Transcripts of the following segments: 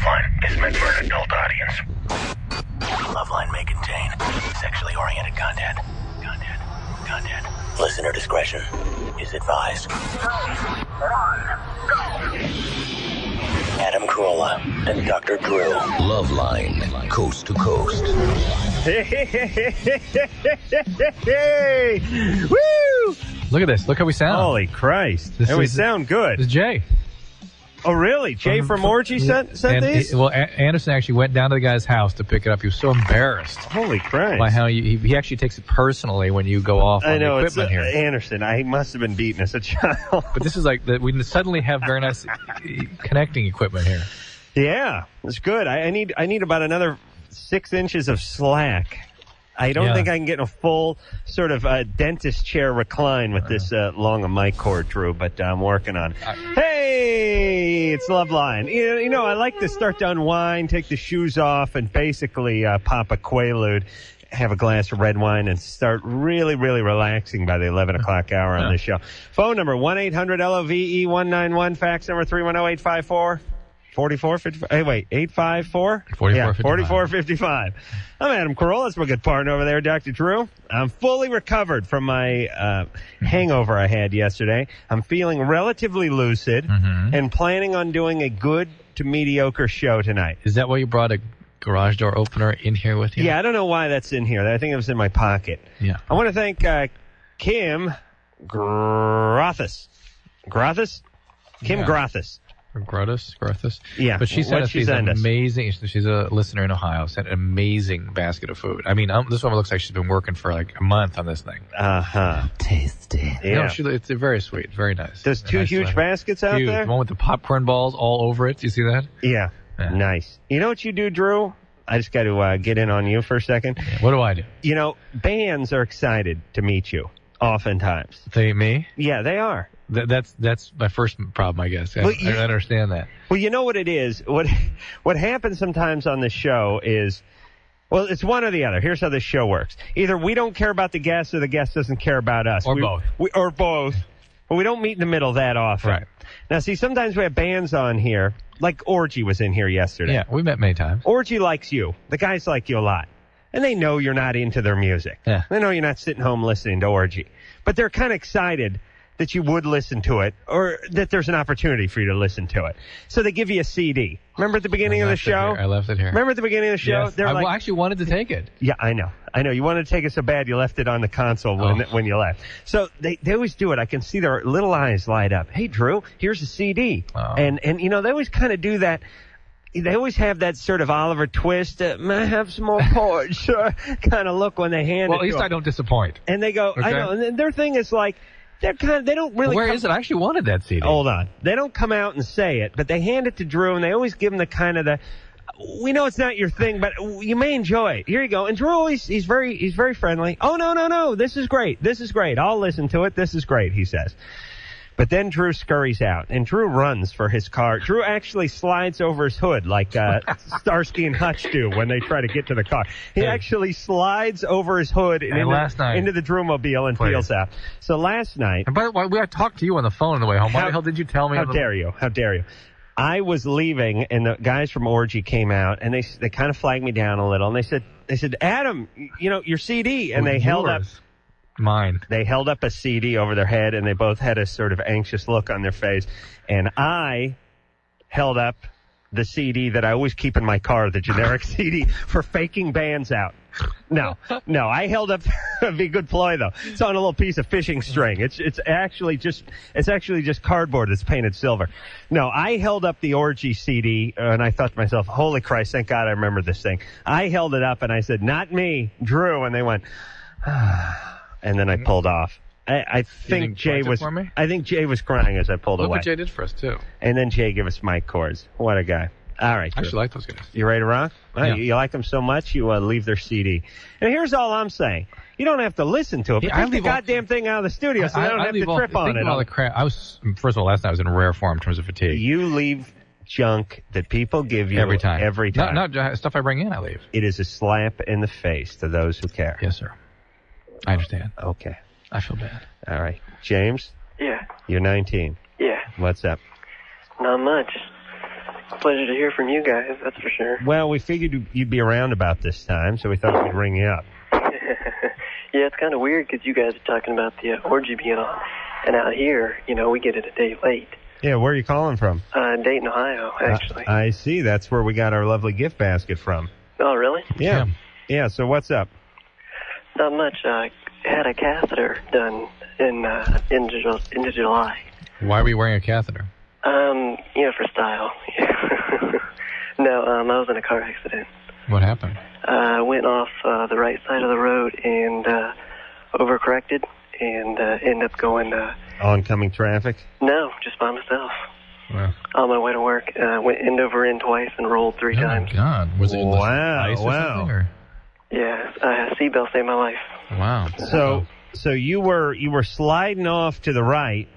LoveLine is meant for an adult audience. LoveLine may contain sexually oriented content. Listener discretion is advised. 3, 2, 1, go! Adam Carolla and Dr. Drew. LoveLine, coast to coast. Hey! Woo! Look at this. Look how we sound. Holy Christ. And we sound good. This is Jay. Oh, really? Jay from Orgy sent these? Anderson actually went down to the guy's house to pick it up. He was so embarrassed. Holy Christ. By how he actually takes it personally when you go off on the equipment here. Anderson. I must have been beaten as a child. But this is like, we suddenly have very nice connecting equipment here. Yeah, it's good. I need about another 6 inches of slack. I don't think I can get in a full sort of dentist chair recline with this long a mic cord, Drew, but I'm working on it. Hey, it's LoveLine. You know, I like to start to unwind, take the shoes off, and basically pop a Quaalude, have a glass of red wine, and start really, really relaxing by the 11 o'clock hour on this show. Phone number, 1-800-LOVE-191, fax number 310-854. 4455. Hey, wait, 854? 4455. I'm Adam Carolla. That's my good partner over there, Dr. Drew. I'm fully recovered from my hangover I had yesterday. I'm feeling relatively lucid and planning on doing a good to mediocre show tonight. Is that why you brought a garage door opener in here with you? Yeah, I don't know why that's in here. I think it was in my pocket. Yeah. I want to thank Kim Grothis. Grothis? Kim Grothis. Grothis. Yeah. But she sent us these amazing, she's a listener in Ohio, sent an amazing basket of food. I mean, this one looks like she's been working for like a month on this thing. Tasty. Yeah. No, it's very sweet, very nice. There's two huge baskets out there? The one with the popcorn balls all over it. Do you see that? Yeah. Nice. You know what you do, Drew? I just got to get in on you for a second. What do I do? You know, bands are excited to meet you, oftentimes. Me? Yeah, they are. That's my first problem, I guess. I understand that. Well, you know what it is? What happens sometimes on the show is, well, it's one or the other. Here's how this show works. Either we don't care about the guest or the guest doesn't care about us. Or both. Or both. But we don't meet in the middle that often. Right. Now, see, sometimes we have bands on here, like Orgy was in here yesterday. Yeah, we met many times. Orgy likes you. The guys like you a lot. And they know you're not into their music. Yeah. They know you're not sitting home listening to Orgy. But they're kind of excited that you would listen to it, or that there's an opportunity for you to listen to it. So they give you a CD. Remember at the beginning of the show? I left it here. Remember at the beginning of the show? Yes. I actually wanted to take it. Yeah, I know. You wanted to take it so bad you left it on the console when you left. So they always do it. I can see their little eyes light up. Hey, Drew, here's a CD. Oh. And you know, they always kind of do that. They always have that sort of Oliver Twist, may I have some more porridge kind of look when they hand it to Well, at least I don't disappoint. And they go, okay. I know. And their thing is like, they don't really. Where is it? I actually wanted that CD. Hold on. They don't come out and say it, but they hand it to Drew, and they always give him the kind of we know it's not your thing, but you may enjoy it. Here you go. And Drew always, he's very friendly. Oh, no. This is great. I'll listen to it. This is great, he says. But then Drew scurries out, and Drew runs for his car. Drew actually slides over his hood like Starsky and Hutch do when they try to get to the car. He actually slides over his hood into the Drewmobile and peels out. So last night... And by the way, I talked to you on the phone on the way home. Why the hell did you tell me? How dare you? I was leaving, and the guys from Orgy came out, and they kind of flagged me down a little, and they said, Adam, you know, your CD, and they held up... Mine. They held up a CD over their head, and they both had a sort of anxious look on their face. And I held up the CD that I always keep in my car, the generic CD, for faking bands out. No, I held up it'd be a good ploy though. It's on a little piece of fishing string. It's actually just cardboard that's painted silver. No, I held up the Orgy CD and I thought to myself, holy Christ, thank God I remember this thing. I held it up and I said, not me, Drew, and they went, and then I pulled off. I think Jay was crying as I pulled away. Look what Jay did for us too. And then Jay gave us mic cords. What a guy. All right. I actually like those guys. You ready to rock? Yeah. You like them so much, you leave their CD. And here's all I'm saying. You don't have to listen to it, but take the goddamn thing out of the studio so they don't have to trip on it. All the crap. First of all, last night I was in rare form in terms of fatigue. You leave junk that people give you every time. Not stuff I bring in, I leave. It is a slap in the face to those who care. Yes, sir. I understand. Okay. I feel bad. All right. James? Yeah. You're 19. Yeah. What's up? Not much. pleasure to hear from you guys, that's for sure. Well, we figured you'd be around about this time, so we thought we'd ring you up. Yeah, it's kind of weird because you guys are talking about the orgy being on. And out here, we get it a day late. Yeah, where are you calling from? Dayton, Ohio, actually. I see. That's where we got our lovely gift basket from. Oh, really? Yeah. Yeah, so what's up? Not much. Had a catheter done into July. Why were you wearing a catheter? For style. No, I was in a car accident. What happened? Went off the right side of the road and overcorrected and ended up going... Oncoming traffic? No, just by myself. Wow. On my way to work. Went end over end twice and rolled 3 times. Oh, my God. Was it in the ice or wow. something? Or? Yeah, seatbelt saved my life. Wow. So you were sliding off to the right,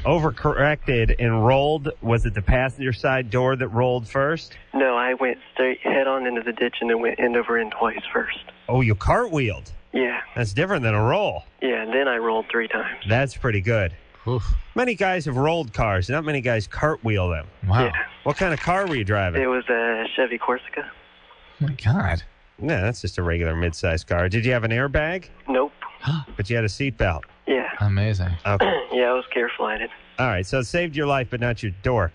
overcorrected and rolled. Was it the passenger side door that rolled first? No, I went straight head on into the ditch and then went end over end twice first. Oh, you cartwheeled. Yeah. That's different than a roll. Yeah, and then I rolled 3 times. That's pretty good. Oof. Many guys have rolled cars. Not many guys cartwheel them. Wow. Yeah. What kind of car were you driving? It was a Chevy Corsica. Oh, my God. Yeah, that's just a regular mid-sized car. Did you have an airbag? Nope. But you had a seatbelt. Yeah. Amazing. Okay. Yeah, I was careful at it. All right, so it saved your life, but not your dork.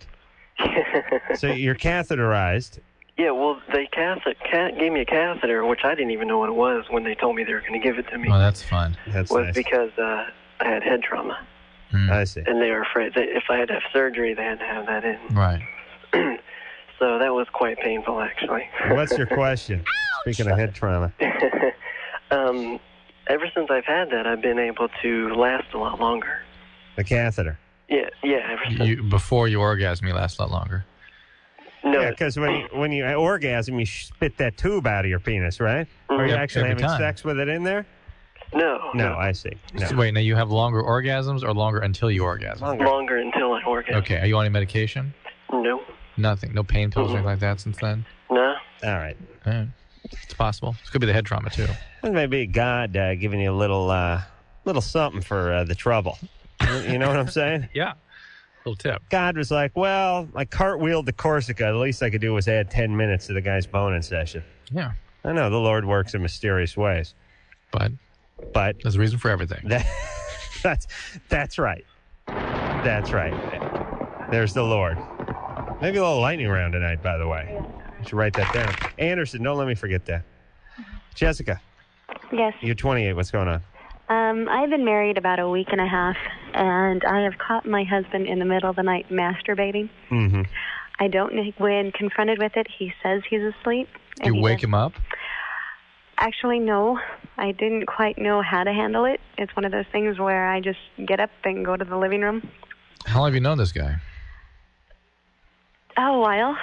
So you're catheterized. Yeah, well, they gave me a catheter, which I didn't even know what it was when they told me they were going to give it to me. Oh, that's fun. That's was nice. because I had head trauma. I see. And they were afraid that if I had to have surgery, they had to have that in. Right. So that was quite painful, actually. What's your question? Speaking of head trauma. Ever since I've had that, I've been able to last a lot longer. The catheter. Yeah, ever since. Before you orgasm, you last a lot longer. No. Yeah, because when you orgasm, you spit that tube out of your penis, right? Or are you Yep, actually every having time. sex with it in there? No. No, I see. No. So wait, now you have longer orgasms or longer until you orgasm? Longer until I orgasm. Okay. Are you on any medication? No. Nothing. No pain pills or anything like that since then? No. All right. All right. It's possible. This could be the head trauma, too. That may be God giving you a little something for the trouble. You know what I'm saying? Yeah. Little tip. God was like, well, I cartwheeled to Corsica. The least I could do was add 10 minutes to the guy's boning session. Yeah. I know, the Lord works in mysterious ways. But there's a reason for everything. That's right. That's right. There's the Lord. Maybe a little lightning round tonight, by the way. You should write that down. Anderson, don't let me forget that. Jessica, Yes. you're 28. What's going on? I've been married about a week and a half, and I have caught my husband in the middle of the night masturbating. Mm-hmm. I don't know. When confronted with it, he says he's asleep. Do you wake him up? Actually, no. I didn't quite know how to handle it. It's one of those things where I just get up and go to the living room. How long have you known this guy? Oh, a while.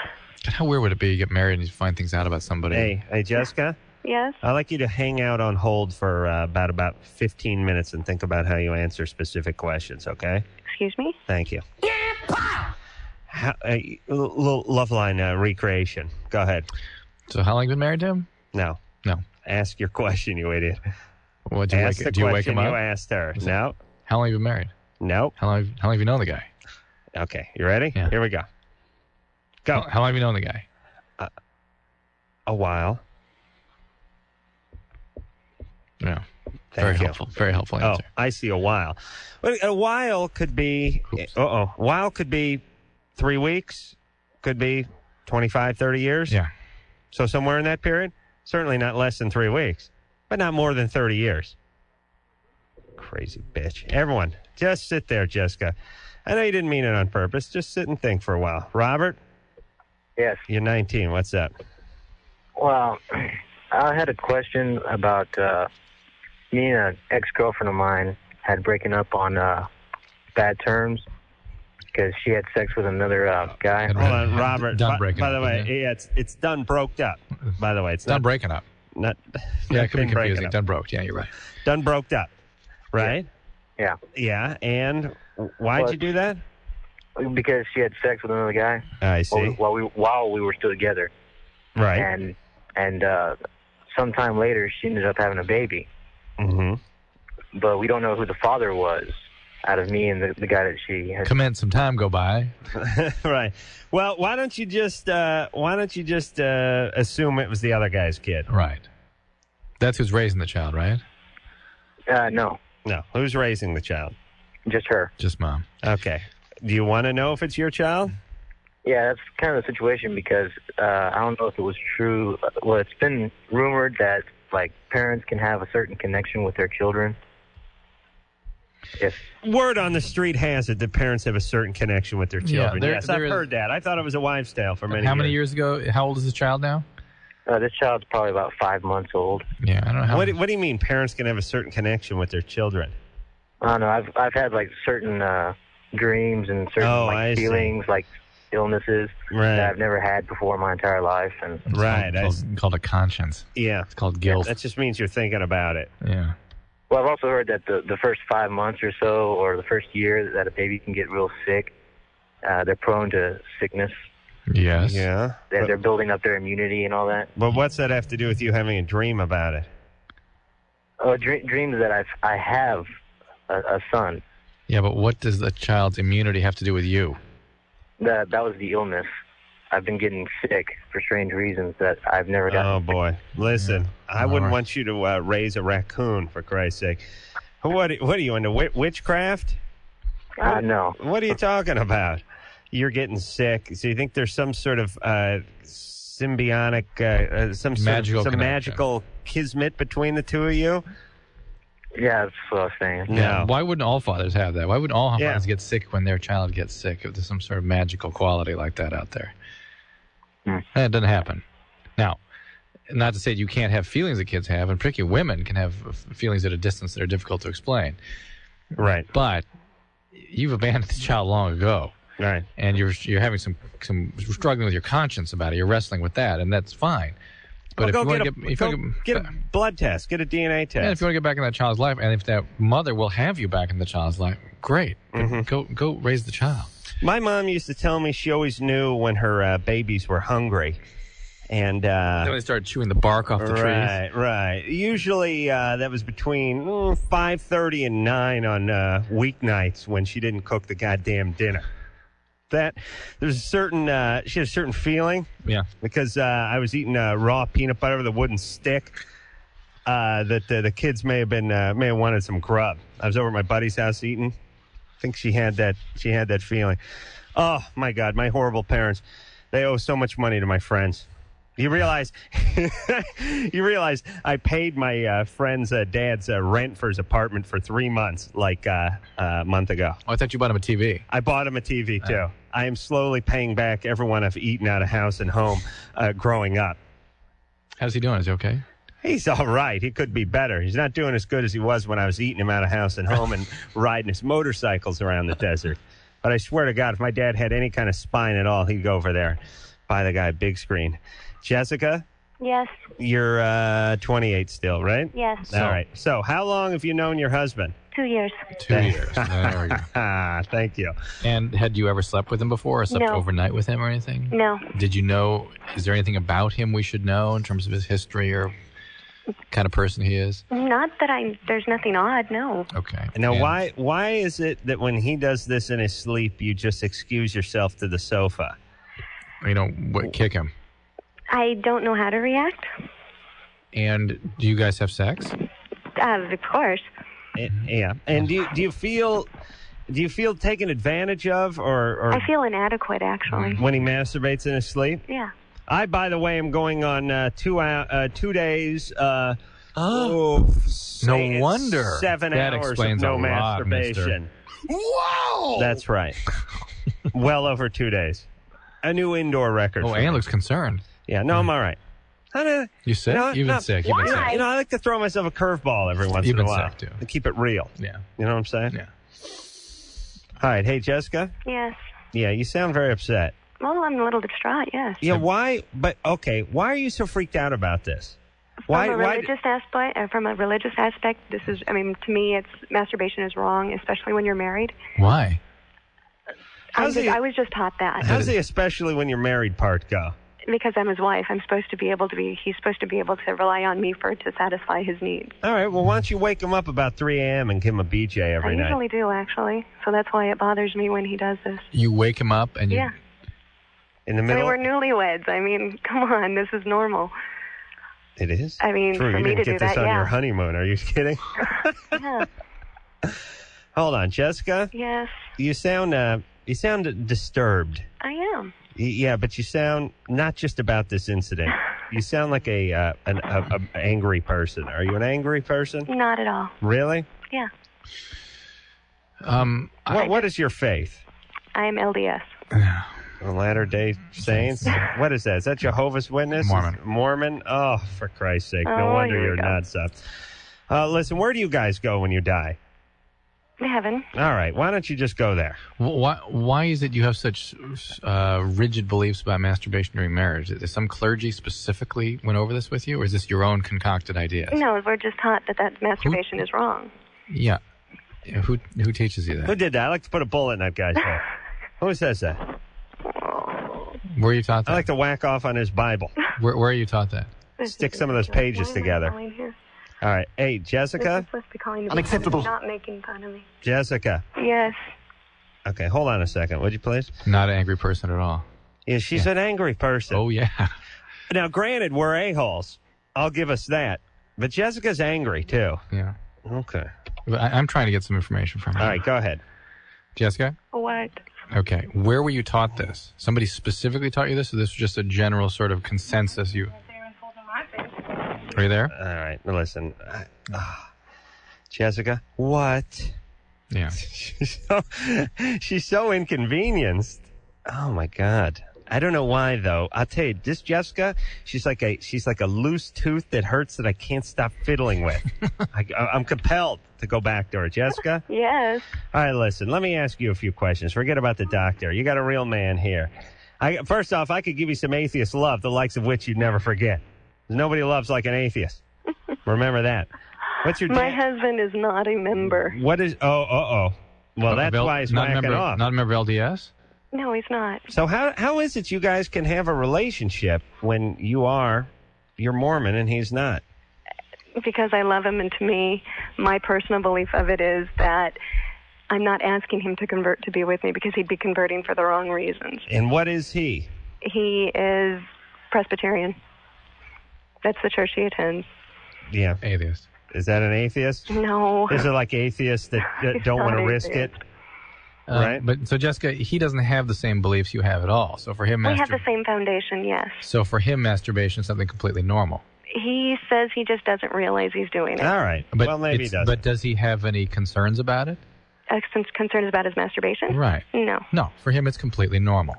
God, how weird would it be? You get married and you find things out about somebody. Hey, Jessica? Yes? I'd like you to hang out on hold for about 15 minutes and think about how you answer specific questions, okay? Excuse me? Thank you. LoveLine recreation. Go ahead. So how long have you been married to him? No. No. Ask your question, you idiot. What, do you wake him up? you asked her. No. How long have you been married? Nope. How long have you known the guy? Okay, you ready? Yeah. Here we go. Go. How long have you known the guy? A while. Yeah. Thank you. Helpful. Very helpful Oh, answer. I see a while. Well, a while could be, a while could be 3 weeks, could be 25, 30 years. Yeah. So somewhere in that period, certainly not less than 3 weeks, but not more than 30 years. Crazy bitch. Everyone, just sit there, Jessica. I know you didn't mean it on purpose. Just sit and think for a while. Robert? Yes. You're 19. What's up? Well, I had a question about me and an ex-girlfriend of mine had broken up on bad terms because she had sex with another guy. Hold on, Robert. Done breaking by the up, way, isn't it? yeah, it's done broke up. By the way, it's Done not breaking up. Not. Yeah, not it could be been breaking confusing. up. Done broke. Yeah, you're right. Done broke up. Right? Yeah. Yeah. And why'd you do that? Because she had sex with another guy. I see. While we were still together. Right. And sometime later, she ended up having a baby. Mm-hmm. But we don't know who the father was. out of me and the guy that she has. Commence some time go by. Right. Well, why don't you just assume it was the other guy's kid? Right. That's who's raising the child, right? No, No. Who's raising the child? just her. Just mom. Okay. Do you want to know if it's your child? Yeah, that's kind of the situation because I don't know if it was true. Well, it's been rumored that like parents can have a certain connection with their children. If Word on the street has it that parents have a certain connection with their children. Yes, I've heard that. I thought it was a wives' tale for many years. How many years ago? How old is this child now? this child's probably about 5 months old. Yeah, I don't know how. What do you mean parents can have a certain connection with their children? I don't know. I've had like certain dreams and certain I see. feelings, like illnesses Right. that I've never had before in my entire life. And It's Right. called a conscience. Yeah. It's called guilt. That just means you're thinking about it. Yeah. well, I've also heard that the first 5 months or so, or the first year that a baby can get real sick, they're prone to sickness. Yes. Yeah. They're building up their immunity and all that. But what's that have to do with you having a dream about it? Oh, dreams that I have a son. Yeah, but what does the child's immunity have to do with you? That was the illness. I've been getting sick for strange reasons that I've never gotten. Oh, boy. Listen, I wouldn't want you to raise a raccoon, for Christ's sake. What are you into, witchcraft? No. What are you talking about? You're getting sick. So you think there's some sort of symbiotic, some magical kismet between the two of you? Yeah, that's what I was saying. No. Why wouldn't all fathers have that? Why wouldn't all fathers get sick when their child gets sick? If there's some sort of magical quality like that out there. That doesn't happen. Now, not to say you can't have feelings that kids have, and particularly women can have feelings at a distance that are difficult to explain. Right. But you've abandoned the child long ago. Right. And you're having some struggling with your conscience about it. You're wrestling with that, and that's fine. But Well, if you want to get a blood test, get a DNA test. and if you want to get back in that child's life, and if that mother will have you back in the child's life, great. Go raise the child. My mom used to tell me she always knew when her babies were hungry. And Then they started chewing the bark off the trees. Right. Usually that was between 5:30 and 9 on weeknights when she didn't cook the goddamn dinner. There's a certain she had a certain feeling. Yeah. Because I was eating raw peanut butter with a wooden stick. That the kids may have wanted some grub. I was over at my buddy's house eating. I think she had that feeling. Oh my God, my horrible parents. They owe so much money to my friends. You realize I paid my friend's dad's rent for his apartment for 3 months, like a month ago. Oh, I thought you bought him a TV. I bought him a TV, too. I am slowly paying back everyone I've eaten out of house and home growing up. How's he doing? Is he okay? He's all right. He could be better. He's not doing as good as he was when I was eating him out of house and home and riding his motorcycles around the desert. But I swear to God, if my dad had any kind of spine at all, he'd go over there, buy the guy a big screen. Jessica? Yes. You're 28 still, right? Yes. All right. So how long have you known your husband? 2 years. 2 years. There we go. Thank you. And had you ever slept with him before or slept No. overnight with him or anything? No. Did you know, is there anything about him we should know in terms of his history or kind of person he is? Not that there's nothing odd, no. Okay. Now, And why is it that when he does this in his sleep, you just excuse yourself to the sofa? Kick him. I don't know how to react. And do you guys have sex? Of course. Yeah. And do you feel taken advantage of or I feel inadequate, actually. when he masturbates in his sleep? Yeah. I, by the way, am going on 2 days. No wonder. 7 That hours of explains no a lot, masturbation. Wow! That's right. Well over 2 days. A new indoor record. Oh, for Ann me. looks concerned. Yeah, no, I'm all right. You sick? You've been sick. You've been sick. I like to throw myself a curveball every once You've in a been while. sick, too. To keep it real. Yeah. You know what I'm saying? Yeah. All right. Hey, Jessica? Yes. Yeah, you sound very upset. Well, I'm a little distraught, yes. Yeah, why? But, okay, why are you so freaked out about this? Why? From a religious aspect, this is, to me, masturbation is wrong, especially when you're married. Why? I was just taught that. How's the especially when you're married part go? Because I'm his wife, he's supposed to be able to rely on me to satisfy his needs. All right, well, why don't you wake him up about 3 a.m. and give him a BJ every night? I usually do, actually. So that's why it bothers me when he does this. You wake him up and you... Yeah. In the middle? I mean, we're newlyweds. I mean, come on, this is normal. It is? I mean, True, for you me didn't to get do this that, on yeah. your honeymoon. Are you kidding? Yeah. Hold on, Jessica? Yes. You sound disturbed. I am. Yeah, but you sound not just about this incident. You sound like an angry person. Are you an angry person? Not at all. Really? Yeah. What is your faith? I am LDS. Latter-day Saints? What is that? Is that Jehovah's Witness? Mormon? Oh, for Christ's sake. No wonder you're nuts. Listen, where do you guys go when you die? Heaven. All right. Why don't you just go there? Why is it you have such rigid beliefs about masturbation during marriage? Is some clergy specifically went over this with you, or is this your own concocted ideas? No, we're just taught that masturbation is wrong. Yeah. Who teaches you that? Who did that? I like to put a bullet in that guy's head. Who says that? Where are you taught that? I like to whack off on his Bible. Where are you taught that? Stick some of those pages together. All right. Hey, Jessica? Unacceptable. Not making fun of me. Jessica. Yes. Okay, hold on a second, would you please? Not an angry person at all. Yeah, she's an angry person. Oh, yeah. Now, granted, we're a-holes. I'll give us that. But Jessica's angry, too. Yeah. Okay. But I'm trying to get some information from her. All right, go ahead. Jessica? What? Okay. Where were you taught this? Somebody specifically taught you this, or this was just a general sort of consensus? Are you there? All right, listen. Jessica, what? Yeah. She's so inconvenienced. Oh, my God. I don't know why, though. I'll tell you, this Jessica, she's like a loose tooth that hurts that I can't stop fiddling with. I'm compelled to go back to her. Jessica? Yes. All right, listen, let me ask you a few questions. Forget about the doctor. You got a real man here. First off, I could give you some atheist love, the likes of which you'd never forget. Nobody loves like an atheist. Remember that. What's your My husband is not a member. What is... Well, that's why he's whacking off. Not a member of LDS? No, he's not. So how is it you guys can have a relationship when you're Mormon and he's not? Because I love him, and to me, my personal belief of it is that I'm not asking him to convert to be with me because he'd be converting for the wrong reasons. And what is he? He is Presbyterian. That's the church he attends. Yeah. Atheist. Is that an atheist? No. Is it like atheists that don't want to risk it? Right. But so Jessica, he doesn't have the same beliefs you have at all. So for him, we have the same foundation, yes. So for him, masturbation is something completely normal. He says he just doesn't realize he's doing it. All right. But well, maybe he does. But does he have any concerns about it? Concerns about his masturbation? Right. No. No. For him, it's completely normal.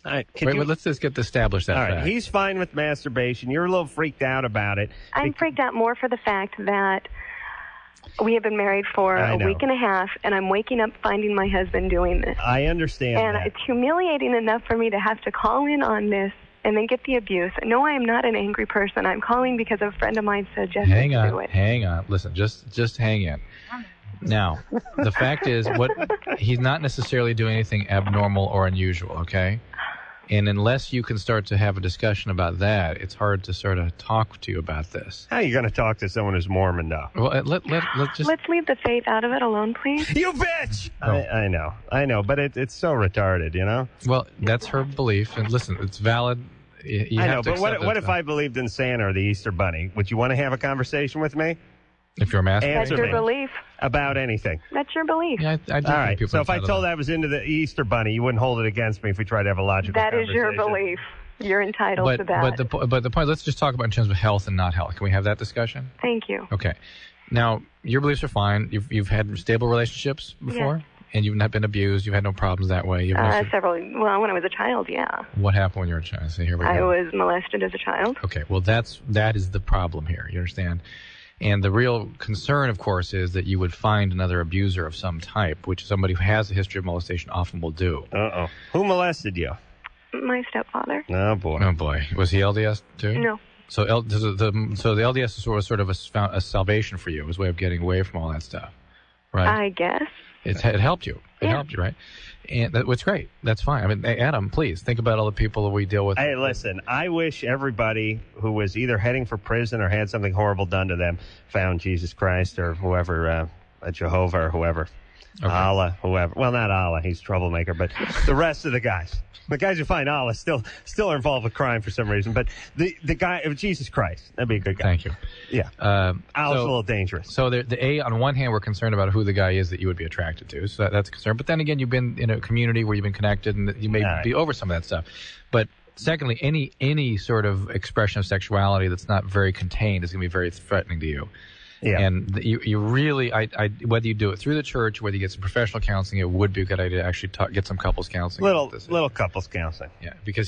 All right. Wait, let's just get established that fact. All right. He's fine with masturbation. You're a little freaked out about it. I'm freaked out more for the fact that we have been married for a week and a half, and I'm waking up finding my husband doing this. I understand and that. It's humiliating enough for me to have to call in on this and then get the abuse. No, I am not an angry person. I'm calling because a friend of mine suggested to do it. Hang on. Listen, just hang in. Now, the fact is, he's not necessarily doing anything abnormal or unusual, okay? And unless you can start to have a discussion about that, it's hard to sort of talk to you about this. How are you going to talk to someone who's Mormon, though? Well, let's leave the faith out of it alone, please. You bitch! Oh. I know, but it's so retarded, you know? Well, that's her belief, and listen, it's valid. I know, but what if I believed in Santa or the Easter Bunny? Would you want to have a conversation with me? If you're a master? That's your belief. About anything. That's your belief. Yeah, I do. All right, so if I told I was into the Easter Bunny, you wouldn't hold it against me if we tried to have a logical conversation. That is your belief. You're entitled to that. But the point, let's just talk about in terms of health and not health. Can we have that discussion? Thank you. Okay. Now, your beliefs are fine. You've had stable relationships before? Yes. And you've not been abused. You've had no problems that way. Several. Well, when I was a child, yeah. What happened when you were a child? So here we go. I was molested as a child. Okay. Well, that is the problem here. You understand? And the real concern, of course, is that you would find another abuser of some type, which somebody who has a history of molestation often will do. Uh-oh. Who molested you? My stepfather. Oh, boy. Oh, boy. Was he LDS, too? No. So the LDS is sort of a salvation for you. It was a way of getting away from all that stuff. Right. I guess. It helped you. It helped you, right? And that's great. That's fine. I mean, Adam, please think about all the people that we deal with. Hey, listen, I wish everybody who was either heading for prison or had something horrible done to them found Jesus Christ or whoever, Jehovah or whoever. Okay. Allah, whoever. Well, not Allah. He's a troublemaker, but the rest of the guys. The guys who find Allah still are involved with crime for some reason. But the guy of Jesus Christ, that'd be a good guy. Thank you. Yeah. Allah's a little dangerous. So on one hand, we're concerned about who the guy is that you would be attracted to. So that's a concern. But then again, you've been in a community where you've been connected, and you may be over some of that stuff. But secondly, any sort of expression of sexuality that's not very contained is going to be very threatening to you. Yeah. And you really, whether you do it through the church, whether you get some professional counseling, it would be a good idea to actually get some couples counseling. Little couples counseling. Yeah, because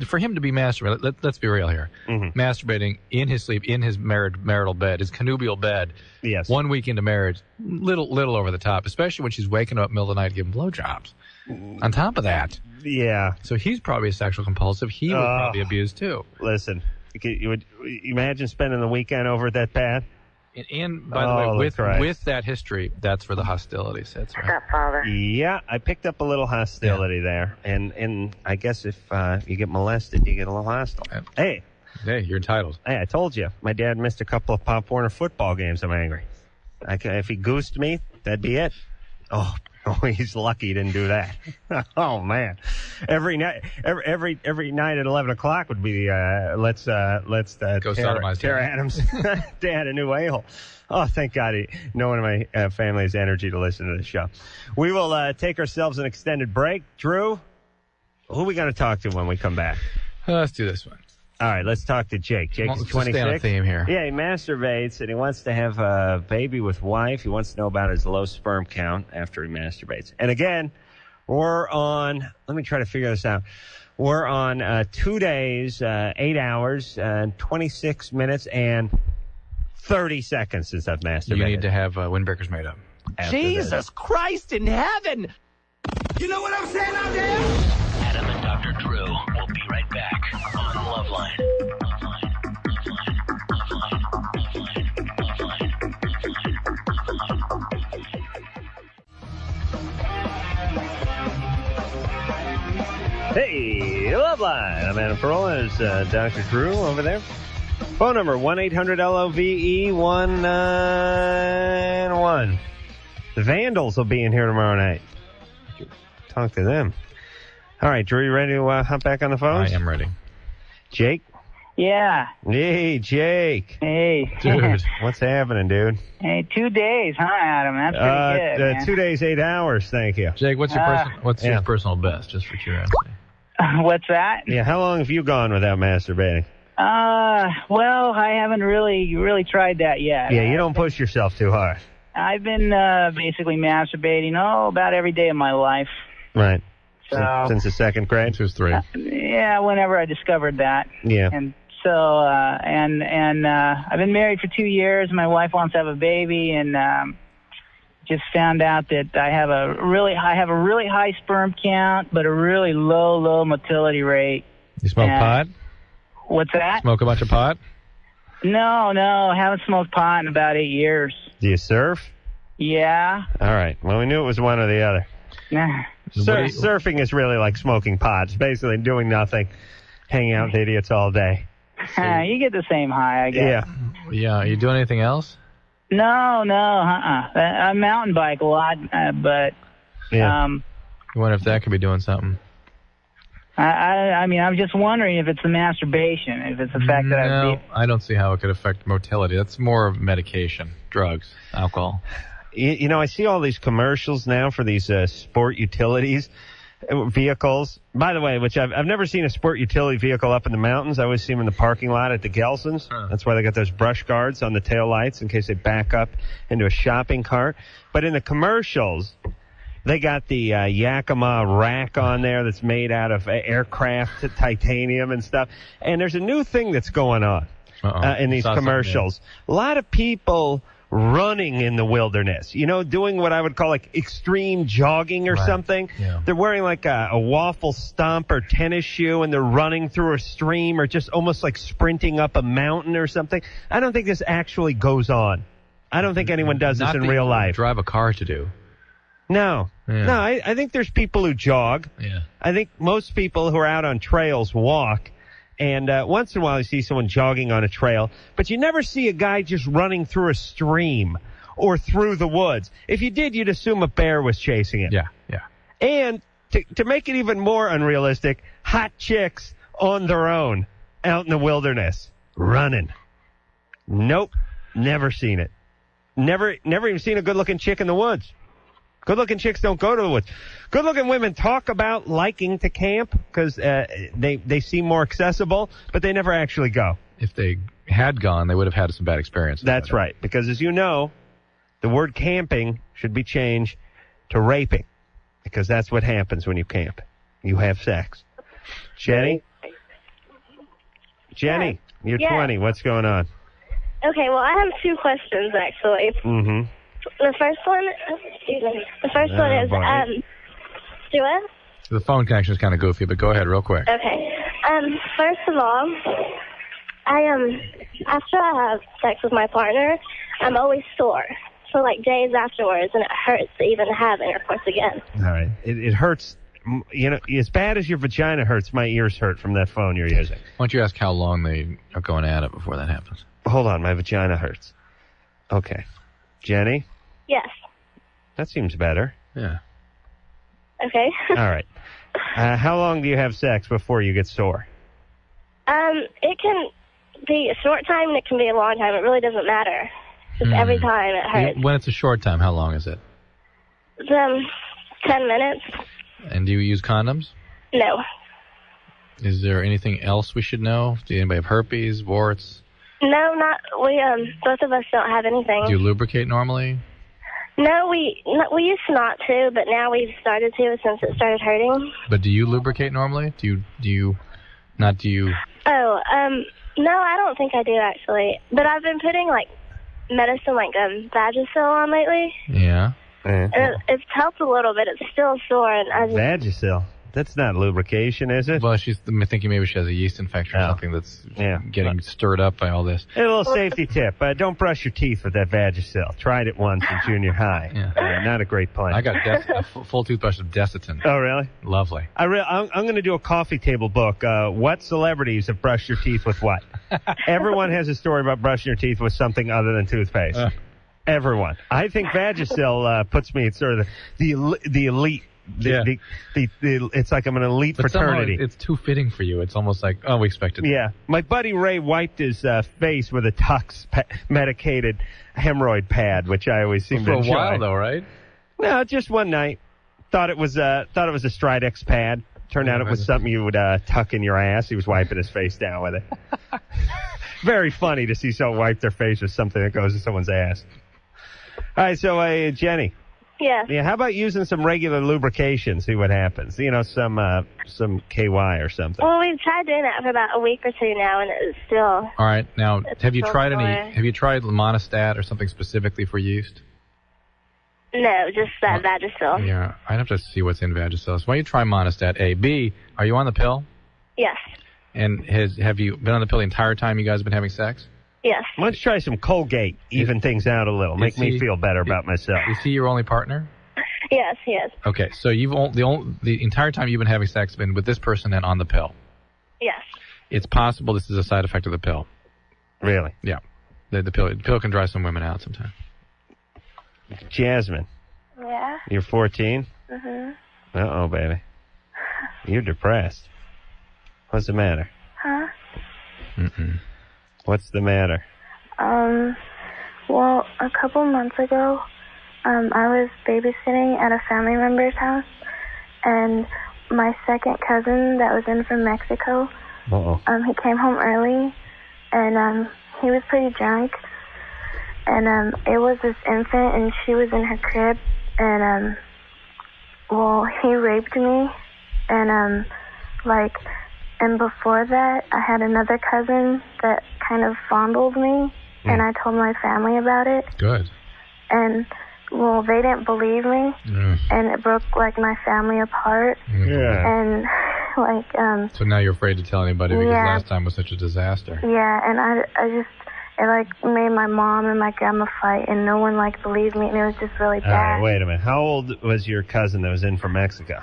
for him to be masturbating, let's be real here, masturbating in his sleep, in his marital bed, his connubial bed, 1 week into marriage, little over the top, especially when she's waking up middle of the night giving blowjobs. On top of that. Yeah. So he's probably a sexual compulsive. He would probably abuse too. Listen, you would imagine spending the weekend over at that pad? And by the way, with that history, that's where the hostility sits, right? Stepfather. Yeah, I picked up a little hostility there, and I guess if you get molested, you get a little hostile. Hey, you're entitled. Hey, I told you, my dad missed a couple of Pop Warner football games. I'm angry. If he goosed me, that'd be it. Oh, he's lucky he didn't do that. Oh man, every night at 11:00 would be let's go sodomize Tara Adams' dad a new a-hole. Oh, thank God, no one in my family has energy to listen to the show. We will take ourselves an extended break. Drew, who are we going to talk to when we come back? Let's do this one. All right, let's talk to Jake. Jake's 26. Stay on a theme here. Yeah, he masturbates, and he wants to have a baby with wife. He wants to know about his low sperm count after he masturbates. And again, we're on, let me try to figure this out. We're on 2 days, 8 hours, 26 minutes, and 30 seconds since I've masturbated. You need to have windbreakers made up. Jesus Christ in heaven! You know what I'm saying out there? Adam and Dr. Drew will be right back on LoveLine. Hey, LoveLine. I'm Adam Carolla. There's Dr. Drew over there. Phone number 1-800-LOVE-191. The Vandals will be in here tomorrow night. Talk to them. All right, Drew, you ready to hop back on the phone? I am ready. Jake? Yeah. Hey, Jake. Hey. Dude. What's happening, dude? Hey, 2 days, huh, Adam? That's pretty good, man. 2 days, 8 hours, thank you. Jake, what's your personal best, just for curiosity? What's that? Yeah, how long have you gone without masturbating? Well, I haven't really tried that yet. Yeah, you don't push yourself too hard. I've been basically masturbating, about every day of my life. Right. So, since the second grade? Since 3. Yeah, whenever I discovered that. Yeah. And so, I've been married for 2 years. My wife wants to have a baby, and just found out that I have a really high sperm count, but a really low motility rate. You smoke pot? What's that? Smoke a bunch of pot? No, I haven't smoked pot in about 8 years. Do you surf? Yeah. All right. Well, we knew it was one or the other. Surfing is really like smoking pot. It's basically doing nothing, hanging out with idiots all day. You get the same high, I guess. Yeah. Are you doing anything else? No, I mountain bike a lot, but I wonder if that could be doing something. I mean, I'm just wondering if it's the masturbation, if it's the fact that I don't see how it could affect motility. That's more of medication, drugs, alcohol. You know, I see all these commercials now for these sport utilities vehicles. By the way, which I've never seen a sport utility vehicle up in the mountains. I always see them in the parking lot at the Gelsons. That's why they got those brush guards on the tail lights in case they back up into a shopping cart. But in the commercials, they got the Yakima rack on there that's made out of aircraft titanium and stuff. And there's a new thing that's going on in these commercials. A lot of people running in the wilderness, doing what I would call like extreme jogging or something. Yeah. They're wearing like a waffle stump or tennis shoe, and they're running through a stream or just almost like sprinting up a mountain or something. I don't think this actually goes on. I don't think anyone does this Not in that real you life. drive a car to do. No. Yeah. No, I think there's people who jog. Yeah. I think most people who are out on trails walk. And once in a while you see someone jogging on a trail. But you never see a guy just running through a stream or through the woods. If you did, you'd assume a bear was chasing him. Yeah. And to make it even more unrealistic, hot chicks on their own out in the wilderness running. Nope. Never seen it. Never even seen a good-looking chick in the woods. Good-looking chicks don't go to the woods. Good-looking women talk about liking to camp because they seem more accessible, but they never actually go. If they had gone, they would have had some bad experiences. That's right, because as you know, the word camping should be changed to raping, because that's what happens when you camp. You have sex. Jenny, you're 20. What's going on? Okay, well, I have two questions, actually. Mm-hmm. The first one is, do it? The phone connection is kind of goofy, but go ahead real quick. Okay. First of all, after I have sex with my partner, I'm always sore for like days afterwards, and it hurts to even have intercourse again. All right. It hurts. You know, as bad as your vagina hurts, my ears hurt from that phone you're using. Why don't you ask how long they are going at it before that happens? Hold on, my vagina hurts. Okay. Jenny? Yes. That seems better. Yeah. Okay. All right. How long do you have sex before you get sore? It can be a short time and it can be a long time. It really doesn't matter. Just every time it hurts. When it's a short time, how long is it? 10 minutes. And do you use condoms? No. Is there anything else we should know? Do anybody have herpes, warts? No, not we. Both of us don't have anything. Do you lubricate normally? No, we used not to, but now we've started to since it started hurting. But do you lubricate normally? Do you? Oh, no, I don't think I do actually. But I've been putting like medicine like Vagisil on lately. Yeah. And it's helped a little bit. It's still sore, and I just... Vagisil. That's not lubrication, is it? Well, I'm thinking maybe she has a yeast infection or something that's getting stirred up by all this. A little safety tip. Don't brush your teeth with that Vagisil. Tried it once in junior high. Yeah. Not a great plan. I got a full toothbrush of Desitin. Oh, really? Lovely. I'm going to do a coffee table book. What celebrities have brushed your teeth with what? Everyone has a story about brushing your teeth with something other than toothpaste. Everyone. I think Vagisil puts me at sort of the elite. It's like I'm an elite fraternity. Somehow it's too fitting for you. It's almost like, we expected that. Yeah. My buddy Ray wiped his face with a Tux medicated hemorrhoid pad, which I always seem to enjoy. For a while, though, right? No, just one night. Thought it was a Stridex pad. Turned out it was something you would tuck in your ass. He was wiping his face down with it. Very funny to see someone wipe their face with something that goes in someone's ass. All right, so Jenny. Yes. Yeah, how about using some regular lubrication, see what happens? You know, some KY or something. Well, we've tried doing that for about a week or two now, and it's still... All right, now, have you tried sore. have you tried Monostat or something specifically for yeast? No, just that Vagisil. Yeah, I'd have to see what's in Vagisil. So why don't you try Monostat A? B, are you on the pill? Yes. And have you been on the pill the entire time you guys have been having sex? Yes. Why don't you try some Colgate, even things out a little, make me feel better about myself. Is he your only partner? Yes, he is. Okay, so you've the entire time you've been having sex been with this person and on the pill. Yes. It's possible this is a side effect of the pill. Really? Yeah. The pill can dry some women out sometimes. Jasmine. Yeah? You're 14? Mm-hmm. Uh-oh, baby. You're depressed. What's the matter? Huh? Mm-mm. What's the matter? Well, a couple months ago, I was babysitting at a family member's house, and my second cousin that was in from Mexico, he came home early, and he was pretty drunk, and it was this infant, and she was in her crib, and he raped me, and and before that, I had another cousin that kind of fondled me, and I told my family about it. Good. And, they didn't believe me, and it broke, my family apart. Yeah. And, So now you're afraid to tell anybody because last time was such a disaster. Yeah, and I just, it like made my mom and my grandma fight, and no one like believed me, and it was just really bad. All right, wait a minute. How old was your cousin that was in from Mexico?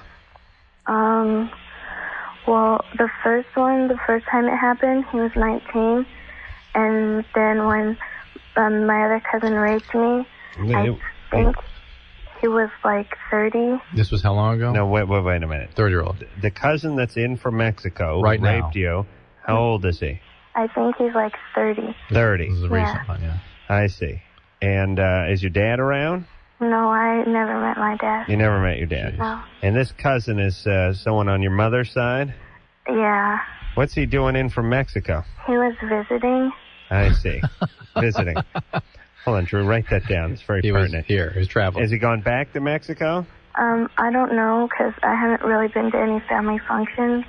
Well, the first time it happened, he was 19, and then when my other cousin raped me, I think he was like 30. This was how long ago? No, wait a minute. 30-year-old. The cousin that's in from Mexico right who raped you, how old is he? I think he's like 30. 30. This is a recent one, yeah. I see. And is your dad around? No, I never met my dad. You never met your dad? No. And this cousin is someone on your mother's side? Yeah. What's he doing in from Mexico? He was visiting. I see. Visiting. Hold on, Drew, write that down. It's very pertinent. He was traveling. Has he gone back to Mexico? I don't know, because I haven't really been to any family functions,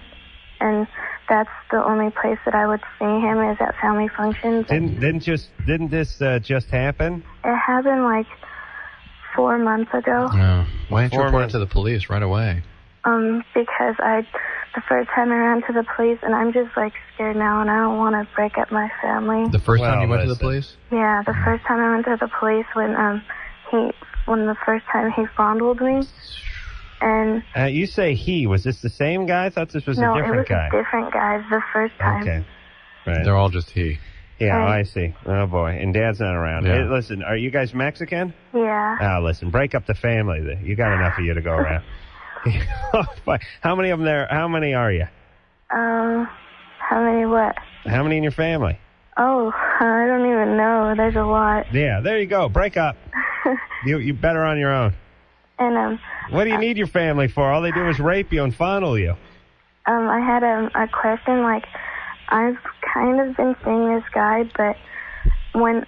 and that's the only place that I would see him is at family functions. Didn't this just happen? It happened like 4 months ago. No. Why didn't you report it to the police right away? Because the first time I ran to the police, and I'm just like scared now, and I don't want to break up my family. The first time you went to the police? Yeah, the first time I went to the police when the first time he fondled me. And you say he. Was this the same guy? I thought this was a different guy. No, it was a different guy the first time. Okay. Right. They're all just he. Yeah, I see. Oh, boy. And Dad's not around. Yeah. Hey, listen, are you guys Mexican? Yeah. Listen, break up the family. You got enough of you to go around. How many of them there? How many are you? How many what? How many in your family? Oh, I don't even know. There's a lot. Yeah, there you go. Break up. You better on your own. And what do you need your family for? All they do is rape you and fondle you. I had a question. Like, I've kind of been seeing this guy, but when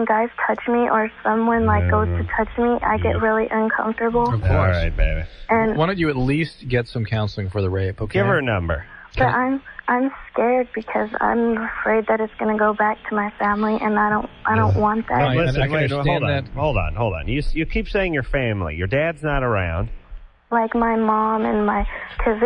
guys touch me or someone like goes to touch me, I get really uncomfortable. Of course. All right, baby. And why don't you at least get some counseling for the rape? Okay. Give her a number. But I'm scared because I'm afraid that it's going to go back to my family, and I don't want that. No, listen, I can understand that. Hold on. You keep saying your family. Your dad's not around. Like my mom and because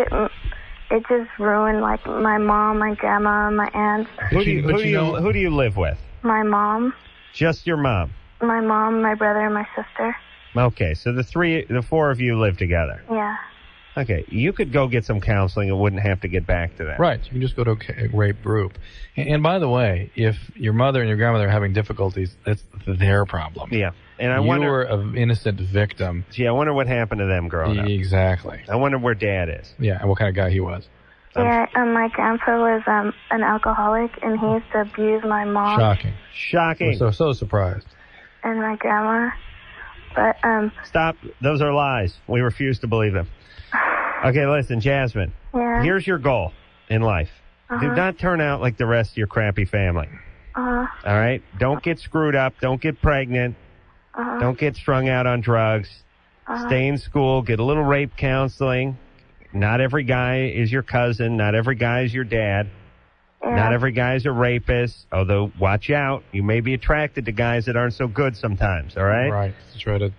it just ruined like my mom, my grandma, my aunts. Who do you live with? My mom. Just your mom. My mom, my brother, and my sister. Okay, so the four of you live together. Yeah. Okay, you could go get some counseling and wouldn't have to get back to that. Right, you can just go to a rape group. And by the way, if your mother and your grandmother are having difficulties, that's their problem. Yeah, and you were an innocent victim. Gee, I wonder what happened to them growing up. Exactly. I wonder where Dad is. Yeah, and what kind of guy he was. Yeah, my grandpa was an alcoholic, and he used to abuse my mom. Shocking. So surprised. And my grandma. But Stop. Those are lies. We refuse to believe them. Okay, listen, Jasmine. Yeah. Here's your goal in life. Do not turn out like the rest of your crappy family. All right? Don't get screwed up. Don't get pregnant. Don't get strung out on drugs. Stay in school. Get a little rape counseling. Not every guy is your cousin. Not every guy is your dad. Yeah. Not every guy is a rapist. Although, watch out. You may be attracted to guys that aren't so good sometimes, all right? Right.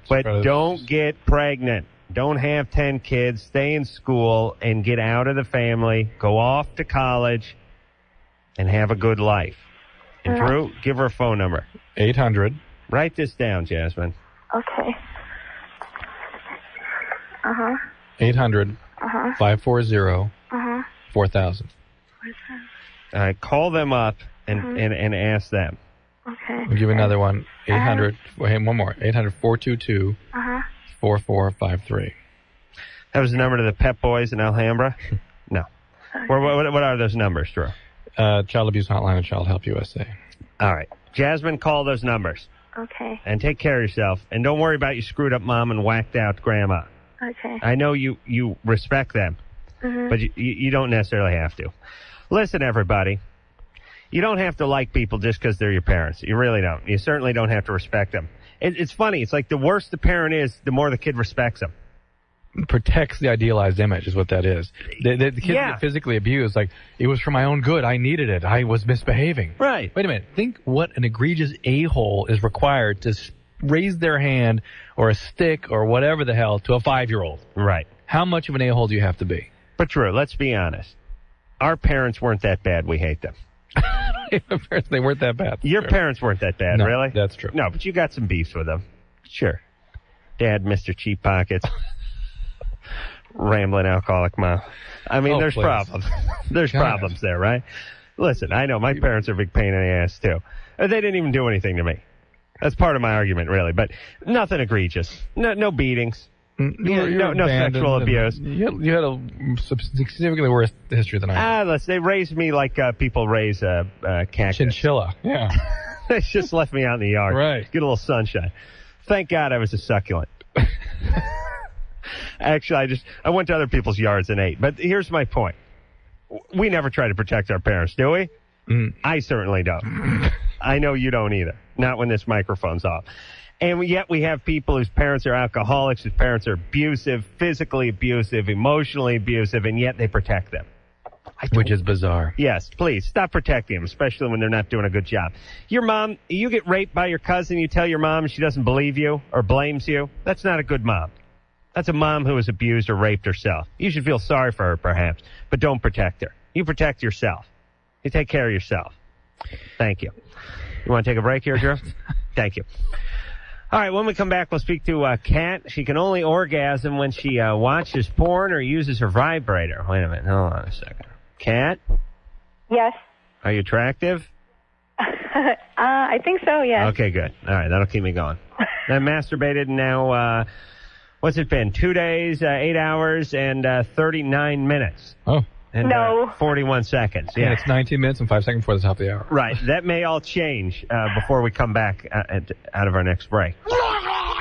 But don't get pregnant. Don't have 10 kids. Stay in school and get out of the family. Go off to college and have a good life. And Drew, give her a phone number. 800. Write this down, Jasmine. Okay. 800. 540. 4000. All right, call them up and ask them. Okay. I'll give another one. 800. Hey, one more. 800-422. 4453. That was the number to the Pep Boys in Alhambra? No. What are those numbers, Drew? Child Abuse Hotline and Child Help USA. All right. Jasmine, call those numbers. Okay. And take care of yourself. And don't worry about you screwed up mom and whacked out grandma. Okay. I know you respect them, but you don't necessarily have to. Listen, everybody. You don't have to like people just because they're your parents. You really don't. You certainly don't have to respect them. It's funny. It's like the worse the parent is, the more the kid respects them. Protects the idealized image is what that is. The kids get physically abused. Like, it was for my own good. I needed it. I was misbehaving. Right. Wait a minute. Think what an egregious a-hole is required to raise their hand or a stick or whatever the hell to a 5-year-old. Right. How much of an a-hole do you have to be? But Drew, let's be honest. Our parents weren't that bad. We hate them. They weren't that bad. Your parents weren't that bad, No, really? that's true. No, but you got some beefs with them. Sure. Dad, Mr. Cheap Pockets. Rambling alcoholic mom. I mean, there's please. problems. There's Gosh. problems there, right? Listen, I know my parents are a big pain in the ass, too. They didn't even do anything to me. That's part of my argument, really. But nothing egregious. No beatings. No sexual abuse. You had a significantly worse history than I had. They raised me like people raise cactus. Chinchilla. Yeah. They just left me out in the yard. Right. Get a little sunshine. Thank God I was a succulent. Actually, I went to other people's yards and ate. But here's my point. We never try to protect our parents, do we? I certainly don't. I know you don't either. Not when this microphone's off. And yet we have people whose parents are alcoholics, whose parents are abusive, physically abusive, emotionally abusive, and yet they protect them. Which is bizarre. Yes, please, stop protecting them, especially when they're not doing a good job. Your mom, you get raped by your cousin, you tell your mom she doesn't believe you or blames you. That's not a good mom. That's a mom who was abused or raped herself. You should feel sorry for her, perhaps, but don't protect her. You protect yourself. You take care of yourself. Thank you. You want to take a break here, Drew? Thank you. All right, when we come back, we'll speak to Kat. She can only orgasm when she watches porn or uses her vibrator. Wait a minute. Hold on a second. Kat? Yes. Are you attractive? I think so, yes. Okay, good. All right, that'll keep me going. I masturbated now, what's it been? 2 days, 8 hours, and 39 minutes. Oh. And, No. 41 seconds. Yeah, Yeah. it's 19 minutes and 5 seconds before the top of the hour. Right. That may all change before we come back out of our next break.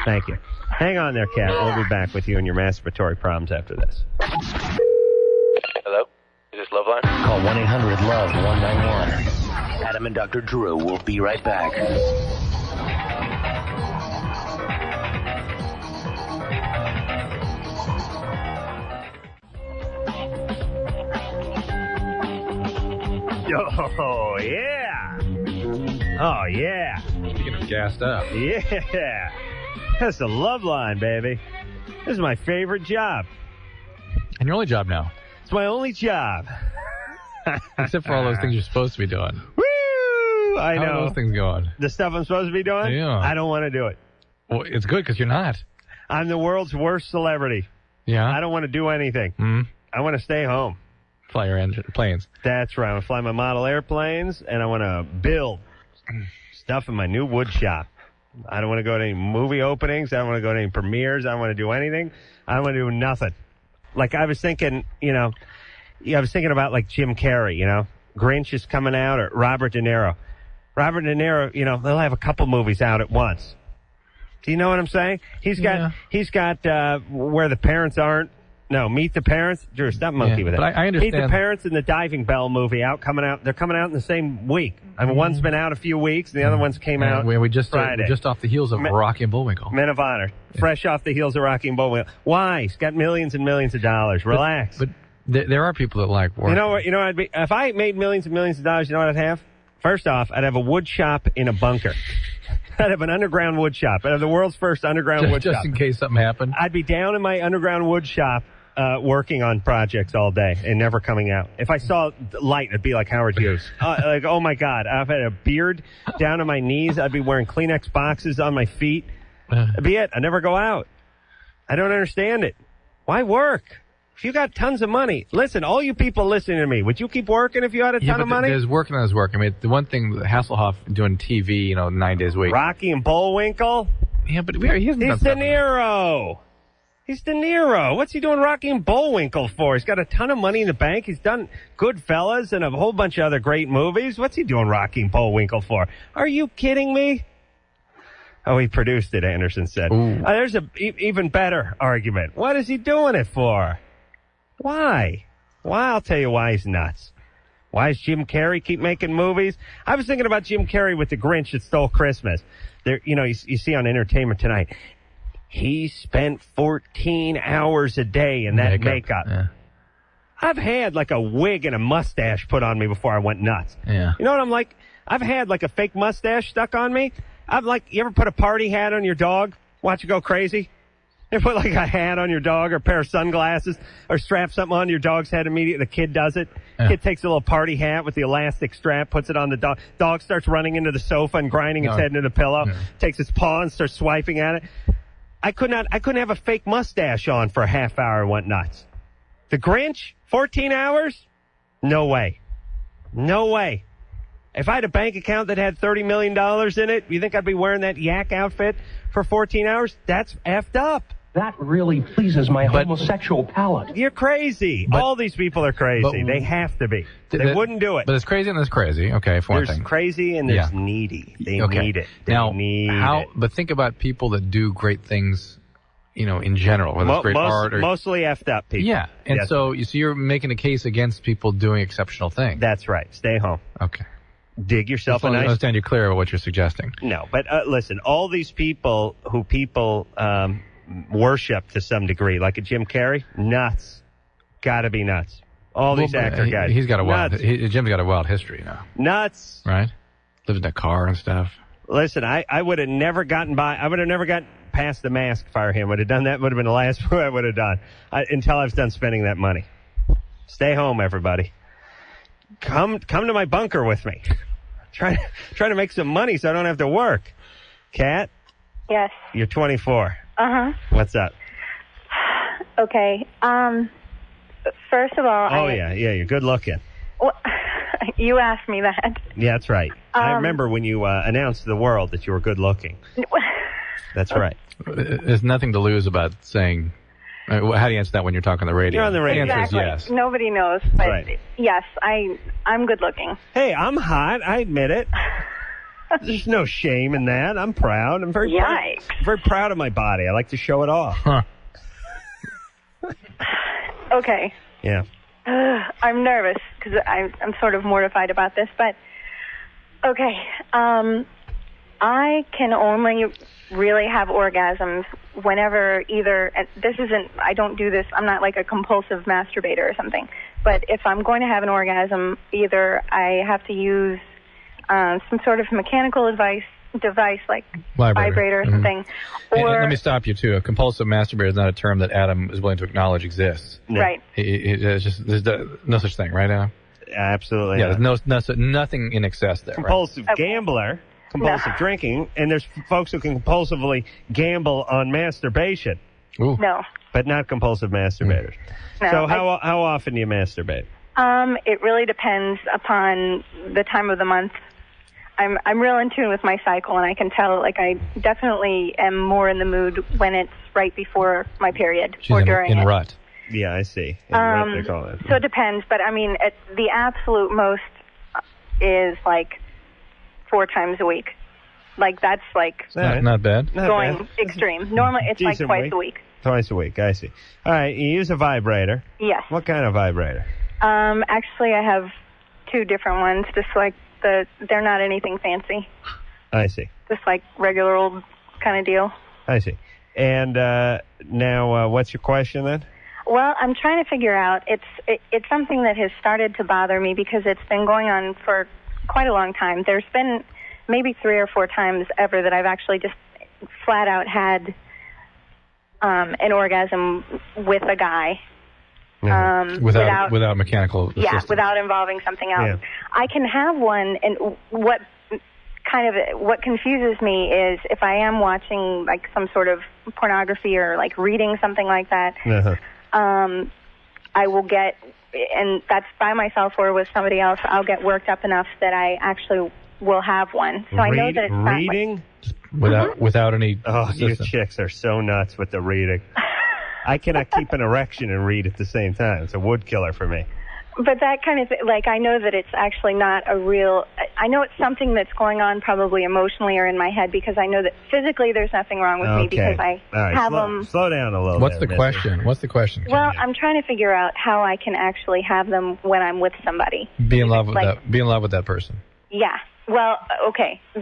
Thank you. Hang on there, Kat. We'll be back with you and your masturbatory problems after this. Hello? Is this LoveLine? Call 1-800-LOVE-191. Adam and Dr. Drew will be right back. Oh, yeah. Oh, yeah. Speaking of gassed up. Yeah. That's the LoveLine, baby. This is my favorite job. And your only job now. It's my only job. Except for all those things you're supposed to be doing. Woo! I How know. are those things going? The stuff I'm supposed to be doing? Yeah. I don't want to do it. Well, it's good because you're not. I'm the world's worst celebrity. Yeah? I don't want to do anything. I want to stay home. Fly your planes. That's right. I want to fly my model airplanes, and I want to build stuff in my new wood shop. I don't want to go to any movie openings. I don't want to go to any premieres. I don't want to do anything. I don't want to do nothing. Like, I was thinking, I was thinking about, like, Jim Carrey, Grinch is coming out, or Robert De Niro. Robert De Niro, they'll have a couple movies out at once. Do you know what I'm saying? He's got Where the Parents Aren't. No, Meet the Parents. Drew, stop monkey with it. But I understand. Meet the Parents and the Diving Bell movie coming out. They're coming out in the same week. I mean, one's been out a few weeks, and the other one's came out we just Friday. We're just off the heels of Rocky and Bullwinkle. Men of Honor. Fresh off the heels of Rocky and Bullwinkle. Why? He's got millions and millions of dollars. Relax. But there are people that like work. You know what? I'd be if I made millions and millions of dollars. You know what I'd have? First off, I'd have a wood shop in a bunker. I'd have an underground wood shop. I'd have the world's first underground wood shop. Just in case something happened. I'd be down in my underground wood shop working on projects all day and never coming out. If I saw light, it'd be like Howard Hughes. Like, oh my God, I've had a beard down to my knees. I'd be wearing Kleenex boxes on my feet. That'd be it. I never go out. I don't understand it. Why work? If you got tons of money, listen, all you people listening to me, would you keep working if you had a ton of money? There's work and there's work. I mean, the one thing, Hasselhoff doing TV, 9 days a week. Rocky and Bullwinkle? Yeah, but he hasn't done He's De Niro. He's De Niro. What's he doing Rocky and Bullwinkle for? He's got a ton of money in the bank. He's done Goodfellas and a whole bunch of other great movies. What's he doing Rocky and Bullwinkle for? Are you kidding me? Oh, he produced it, Anderson said. There's an even better argument. What is he doing it for? Why? Why? I'll tell you why he's nuts. Why does Jim Carrey keep making movies? I was thinking about Jim Carrey with The Grinch That Stole Christmas. There, you see on Entertainment Tonight, he spent 14 hours a day in that makeup. Yeah. I've had like a wig and a mustache put on me before I went nuts. Yeah. You know what I'm like? I've had like a fake mustache stuck on me. I'm like, you ever put a party hat on your dog? Watch it go crazy? You put like a hat on your dog or a pair of sunglasses or strap something on your dog's head immediately. The kid does it. Kid takes a little party hat with the elastic strap, puts it on the dog. Dog starts running into the sofa and grinding its head into the pillow. Takes its paw and starts swiping at it. I couldn't have a fake mustache on for a half hour and went nuts. The Grinch, 14 hours? No way. No way. If I had a bank account that had $30 million in it, you think I'd be wearing that yak outfit for 14 hours? That's effed up. That really pleases my homosexual palate. You're crazy. All these people are crazy. They have to be. They wouldn't do it. But it's crazy and there's crazy. Okay, for one thing. There's crazy and there's needy. They need it. But think about people that do great things, in general, whether it's great art or... Mostly effed up people. Yeah, and so you're making a case against people doing exceptional things. That's right. Stay home. Okay. Dig yourself a nice... I understand you're clear about what you're suggesting. No, but listen, all these people who worship to some degree, like a Jim Carrey, nuts. Gotta be nuts. All these actor guys. He's got a wild... Jim's got a wild history now. Nuts. Right? Lived in a car and stuff. Listen, I would have never gotten by... I would have never gotten past the mask fire him. Would have done that. Would have been the last move I would have done. Until I was done spending that money. Stay home, everybody. Come to my bunker with me. Try to make some money so I don't have to work. Kat? Yes. You're 24. Uh-huh. What's up? Okay. First of all... Yeah, you're good looking. Well, you asked me that. Yeah, that's right. I remember when you announced to the world that you were good looking. That's right. There's nothing to lose about saying... How do you answer that when you're talking on the radio? You're on the radio. Exactly. The answer is yes. Nobody knows, but right. Yes, I'm good looking. Hey, I'm hot. I admit it. There's no shame in that. I'm proud. I'm very proud of my body. I like to show it off. Huh. Okay. Yeah. I'm nervous because I'm sort of mortified about this, but okay. I can only really have orgasms whenever I don't do this, I'm not like a compulsive masturbator or something, but if I'm going to have an orgasm, either I have to use some sort of mechanical device like vibrator or something. Or, let me stop you, too. A compulsive masturbator is not a term that Adam is willing to acknowledge exists. No. Right. There's no such thing, right, Adam? Absolutely. Yeah, there's nothing in excess there. Compulsive gambler, compulsive drinking, and there's folks who can compulsively gamble on masturbation. Ooh. No. But not compulsive masturbators. No, so how often do you masturbate? It really depends upon the time of the month. I'm real in tune with my cycle, and I can tell, like, I definitely am more in the mood when it's right before my period or during in it. rut. Yeah, I see. Rut, they call it. So it depends, but I mean, the absolute most is like 4 times a week. Like, that's like not bad. Going extreme. Normally, it's like twice a week. Twice a week, I see. All right, you use a vibrator. Yes. What kind of vibrator? Actually, I have 2 different ones, just like they're not anything fancy. I see. Just like regular old kind of deal. I see. And now, what's your question then? Well, I'm trying to figure out. It's something that has started to bother me because it's been going on for quite a long time. There's been maybe 3 or 4 times ever that I've actually just flat out had an orgasm with a guy. Without mechanical assistance. Yeah, without involving something else. Yeah. I can have one, and what confuses me is if I am watching like some sort of pornography or like reading something like that, I will get, and that's by myself or with somebody else, I'll get worked up enough that I actually will have one. So I know that it's reading without any. Oh, you chicks are so nuts with the reading. I cannot keep an erection and read at the same time. It's a wood killer for me. But that kind of, like, I know that it's actually not a real, I know it's something that's going on probably emotionally or in my head because I know that physically there's nothing wrong with me because I have them. Slow down a little What's bit. The question? What's the question? Well, I'm trying to figure out how I can actually have them when I'm with somebody. Be in love with that person. Yeah. Well, okay. All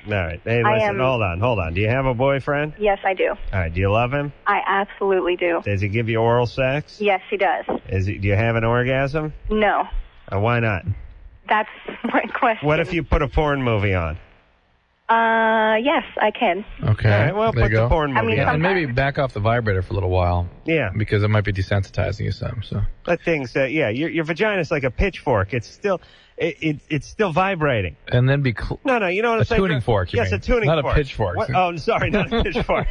right. Hey, listen, hold on. Do you have a boyfriend? Yes, I do. All right. Do you love him? I absolutely do. Does he give you oral sex? Yes, he does. Do you have an orgasm? No. Why not? That's my question. What if you put a porn movie on? Yes, I can. Okay. All right, well, there put you go. the porn movie on. And maybe back off the vibrator for a little while. Yeah. Because it might be desensitizing you some. So. That thing's, your vagina's like a pitchfork. It's still, it's still vibrating. And then be... No, you know what I'm saying? A tuning fork, you Yes, mean. a tuning fork. Not a pitchfork. What? Oh, sorry, not a pitchfork.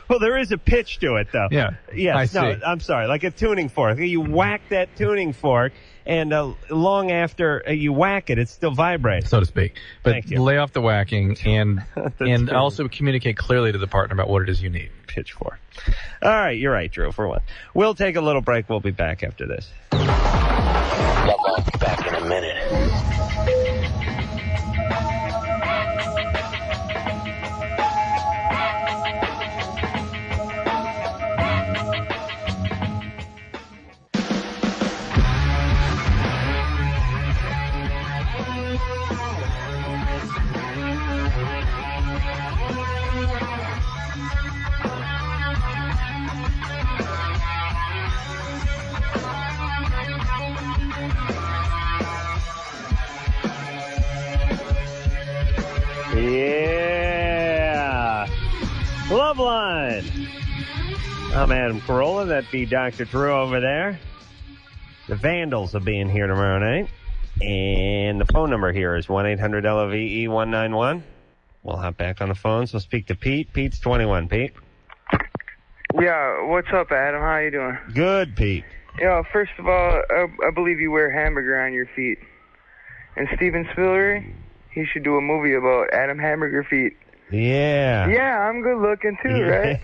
Well, there is a pitch to it, though. Yeah. Yes, I see. I'm sorry, like a tuning fork. You whack that tuning fork, and long after you whack it, it's still vibrating. So to speak. But Thank you. lay off the whacking and also communicate clearly to the partner about what it is you need. Pitchfork. All right, you're right, Drew, for one. We'll take a little break. We'll be back after this. LoveLine, back in a minute. Yeah. LoveLine. I'm Adam Carolla. That'd be Dr. Drew over there. The Vandals will be in here tomorrow night. And the phone number here is 1-800-LOVE-191. We'll hop back on the phones. We'll speak to Pete. Pete's 21. Pete? Yeah, what's up, Adam? How you doing? Good, Pete. Yeah, first of all, I believe you wear hamburger on your feet. And Steven Spielberg, he should do a movie about Adam Hamburger Feet. Yeah. Yeah, I'm good looking too, right?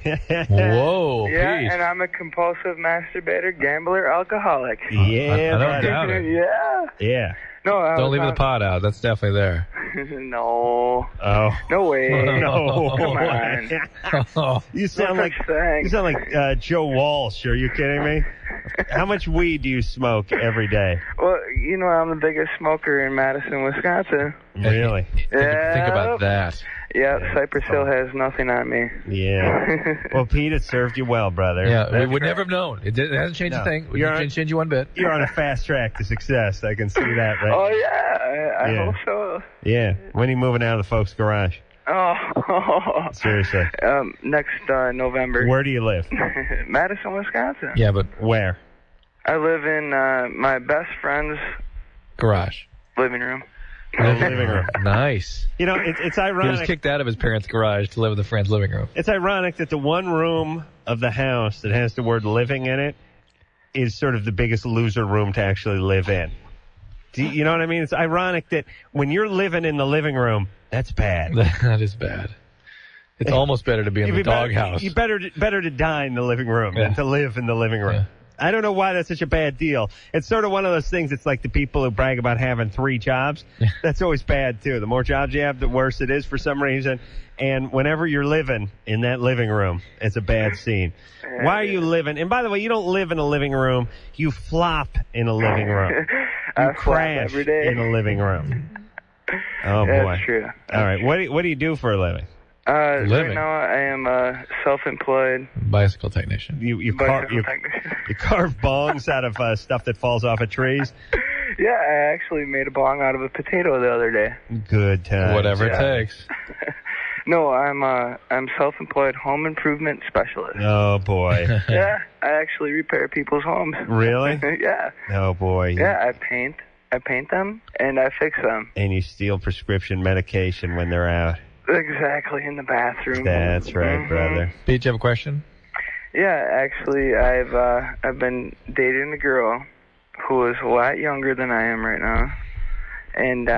Whoa, Yeah, Pete. and I'm a compulsive masturbator, gambler, alcoholic. Yeah, I don't doubt it. Yeah. Yeah. No, Don't leave the pot out. That's definitely there. No. Oh. No way. No. Come on. You sound No like such thing. you sound like Joe Walsh. Are you kidding me? How much weed do you smoke every day? Well, you know, I'm the biggest smoker in Madison, Wisconsin. Really? Think about that. Yeah, Cypress Hill has nothing on me. Yeah. Well, Pete, it served you well, brother. Yeah, we That's would right. never have known. It hasn't changed a thing. It You're didn't change you one bit. You're on a fast track to success. I can see that, right? Oh, yeah, I Yeah. hope so. Yeah. When are you moving out of the folks' garage? Oh. Seriously. Next November. Where do you live? Madison, Wisconsin. Yeah, but where? I live in my best friend's garage. living room. Living room. Nice. You know, it's He was ironic. kicked out of his parents' garage to live in the friend's living room. It's ironic that the one room of the house that has the word living in it is sort of the biggest loser room to actually live in. Do you know what I mean? It's ironic that when you're living in the living room, that's bad. That is bad. It's almost better to be in the doghouse. You better to die in the living room than to live in the living room. Yeah. I don't know why that's such a bad deal. It's sort of one of those things. It's like the people who brag about having 3 jobs. That's always bad too. The more jobs you have, the worse it is for some reason. And whenever you're living in that living room, it's a bad scene. Why are you living? And by the way, you don't live in a living room. You flop in a living room. I You flop crash every day. in a living room. Oh That's boy. true. All right. What do you do for a living? Right Living. now I am self-employed. Bicycle technician. You Bicycle technician. you carve bongs out of stuff that falls off of trees. Yeah, I actually made a bong out of a potato the other day. Good times. Whatever it Yeah. takes. No, I'm self-employed home improvement specialist. Oh boy. Yeah, I actually repair people's homes. Really? Yeah. Oh boy. Yeah, I paint them and I fix them. And you steal prescription medication when they're out. Exactly, in the bathroom. That's right, brother. Pete, do you have a question? Yeah, actually, I've been dating a girl who is a lot younger than I am right now, and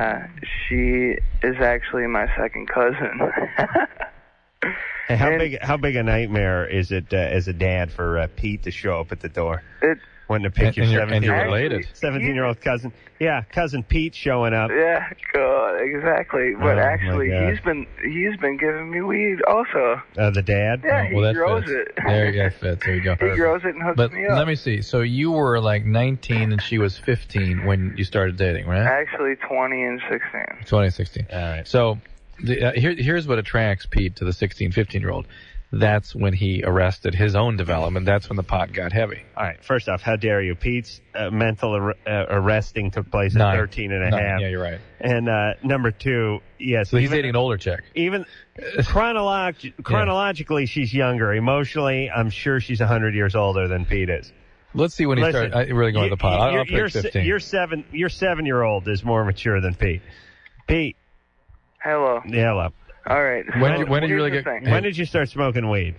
she is actually my second cousin. Hey, how big a nightmare is it as a dad for Pete to show up at the door? Wanting to pick your And you're related. 17-year-old cousin. Yeah, cousin Pete showing up. Yeah, God, exactly. But Oh, actually, my he's been giving me weed also. The dad? Yeah, he that grows fits. it. There you go, fits. There you go. He grows it and hooks But me up. let me see. So you were like 19 and she was 15 when you started dating, right? Actually, 20 and 16. 2016. All right. So here's what attracts Pete to the 16, 15-year-old. that's when he arrested his own development. That's when the pot got heavy. All right. First off, how dare you? Pete's mental arresting took place at 13 and a half. Yeah, you're right. And number two, yes. So he's dating an older chick. Even chronologically, she's younger. Emotionally, I'm sure she's 100 years older than Pete is. Let's see when he starts really going to the pot. I'll pick 15. Your 7-year-old is more mature than Pete. Pete. Hello. Yeah, hello. All right. When did you start smoking weed?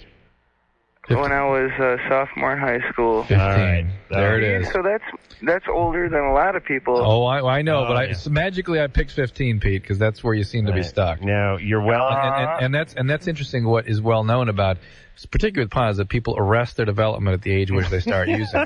15. When I was a sophomore in high school. 15. All right. There it is. So that's older than a lot of people. Oh, I know, but so magically I picked 15, Pete, because that's where you seem to be stuck. Now you're well, and that's interesting. What is well known about, particularly with pot, is that people arrest their development at the age which they start using.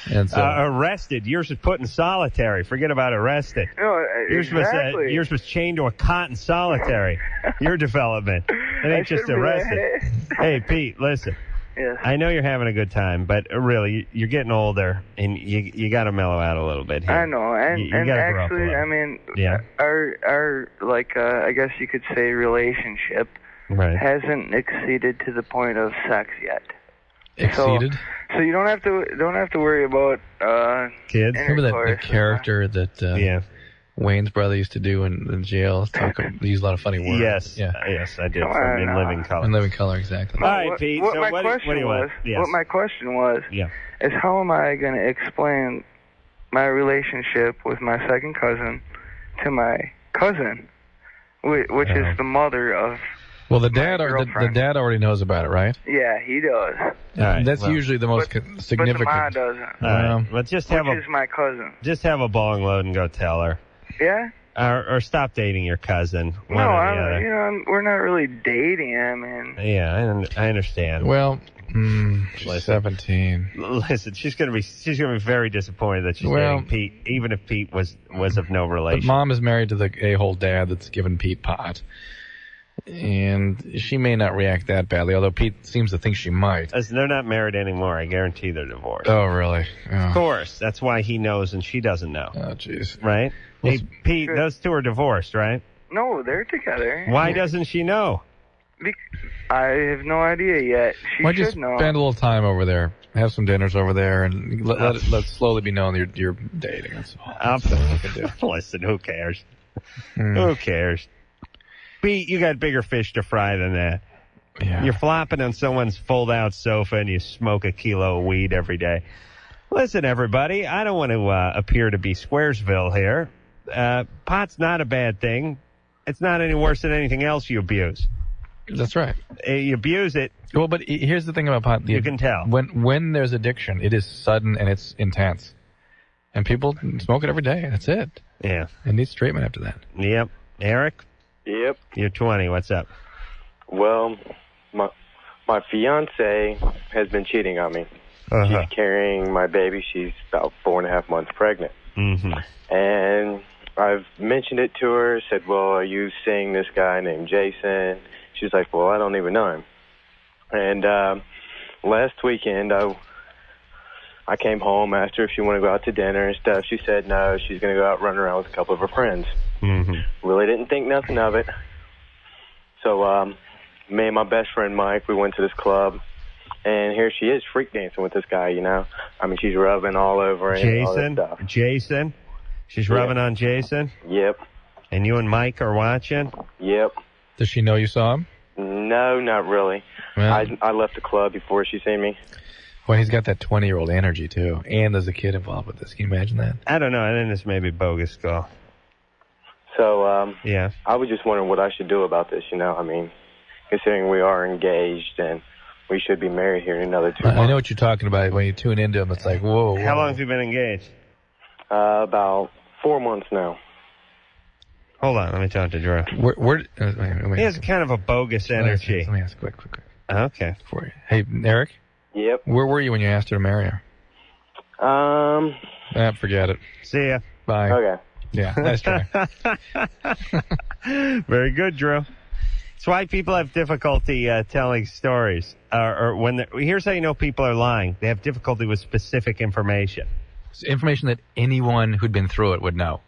And so arrested. Yours was put in solitary. Forget about arrested. No, exactly. Yours was chained to a cot in solitary. Your development. It ain't just arrested. Hey, Pete, listen. Yes. I know you're having a good time, but really, you're getting older, and you got to mellow out a little bit here. I know, and actually, I mean, our I guess you could say relationship hasn't exceeded to the point of sex yet. Exceeded? So you don't have to worry about kids. Remember that the character that Wayne's brother used to do in jail? Use a lot of funny words. Yes, yes, I did. From In Living Color. In Living Color, exactly. All right, Pete. What so my what question was is how am I going to explain my relationship with my second cousin to my cousin, which is the mother of. Well, the dad already knows about it, right? Yeah, he does. All right, that's usually the most significant. But the ma doesn't. All right, but just have which is my cousin. Just have a bong load and go tell her. Yeah. Or stop dating your cousin. We're not really dating. I mean. Yeah, I understand. Well, she's 17. Listen, she's gonna be very disappointed that she's dating Pete, even if Pete was of no relation. But mom is married to the a-hole dad that's given Pete pot. And she may not react that badly, although Pete seems to think she might. Listen, they're not married anymore. I guarantee they're divorced. Oh, really? Oh. Of course. That's why he knows and she doesn't know. Oh, jeez. Right? Hey, Pete, those two are divorced, right? No, they're together. Why doesn't she know? I have no idea yet. Why don't you spend a little time over there? Have some dinners over there, and let it slowly be known that you're dating. That's all. Listen, who cares? Who cares? Pete, you got bigger fish to fry than that. Yeah. You're flopping on someone's fold-out sofa and you smoke a kilo of weed every day. Listen, everybody, I don't want to appear to be Squaresville here. Pot's not a bad thing. It's not any worse than anything else you abuse. That's right. You abuse it. Well, but here's the thing about pot. You can tell. When there's addiction, it is sudden and it's intense. And people smoke it every day. That's it. Yeah. It needs treatment after that. Yep. Eric? Yep. You're 20. What's up? Well, my fiance has been cheating on me. She's carrying my baby. She's about 4.5 months pregnant. Mm-hmm. And I've mentioned it to her, said, well, are you seeing this guy named Jason? She's like, well, I don't even know him. And last weekend, I came home, asked her if she wanted to go out to dinner and stuff. She said no, she's going to go out run around with a couple of her friends. Mm-hmm. Really didn't think nothing of it. So me and my best friend Mike, we went to this club, and here she is freak dancing with this guy, you know. I mean, she's rubbing all over him and all this stuff. Jason? She's rubbing on Jason? Yep. And you and Mike are watching? Yep. Does she know you saw him? No, not really. Well, I left the club before she seen me. Well, he's got that 20-year-old energy, too. And there's a kid involved with this. Can you imagine that? I don't know. I think this may be bogus call. So, yeah. I was just wondering what I should do about this, you know. I mean, considering we are engaged and we should be married here in another 2 months. I know what you're talking about. When you tune into him, it's like, whoa. How long have you been engaged? About 4 months now. Hold on. Let me talk to Drew. He has kind of a bogus energy. Let me ask quick. Okay. For you. Hey, Eric? Yep. Where were you when you asked her to marry her? Forget it. See ya. Bye. Okay. Yeah, nice try. Very good, Drew. That's why people have difficulty telling stories. Or when here's how you know people are lying. They have difficulty with specific information. It's information that anyone who'd been through it would know.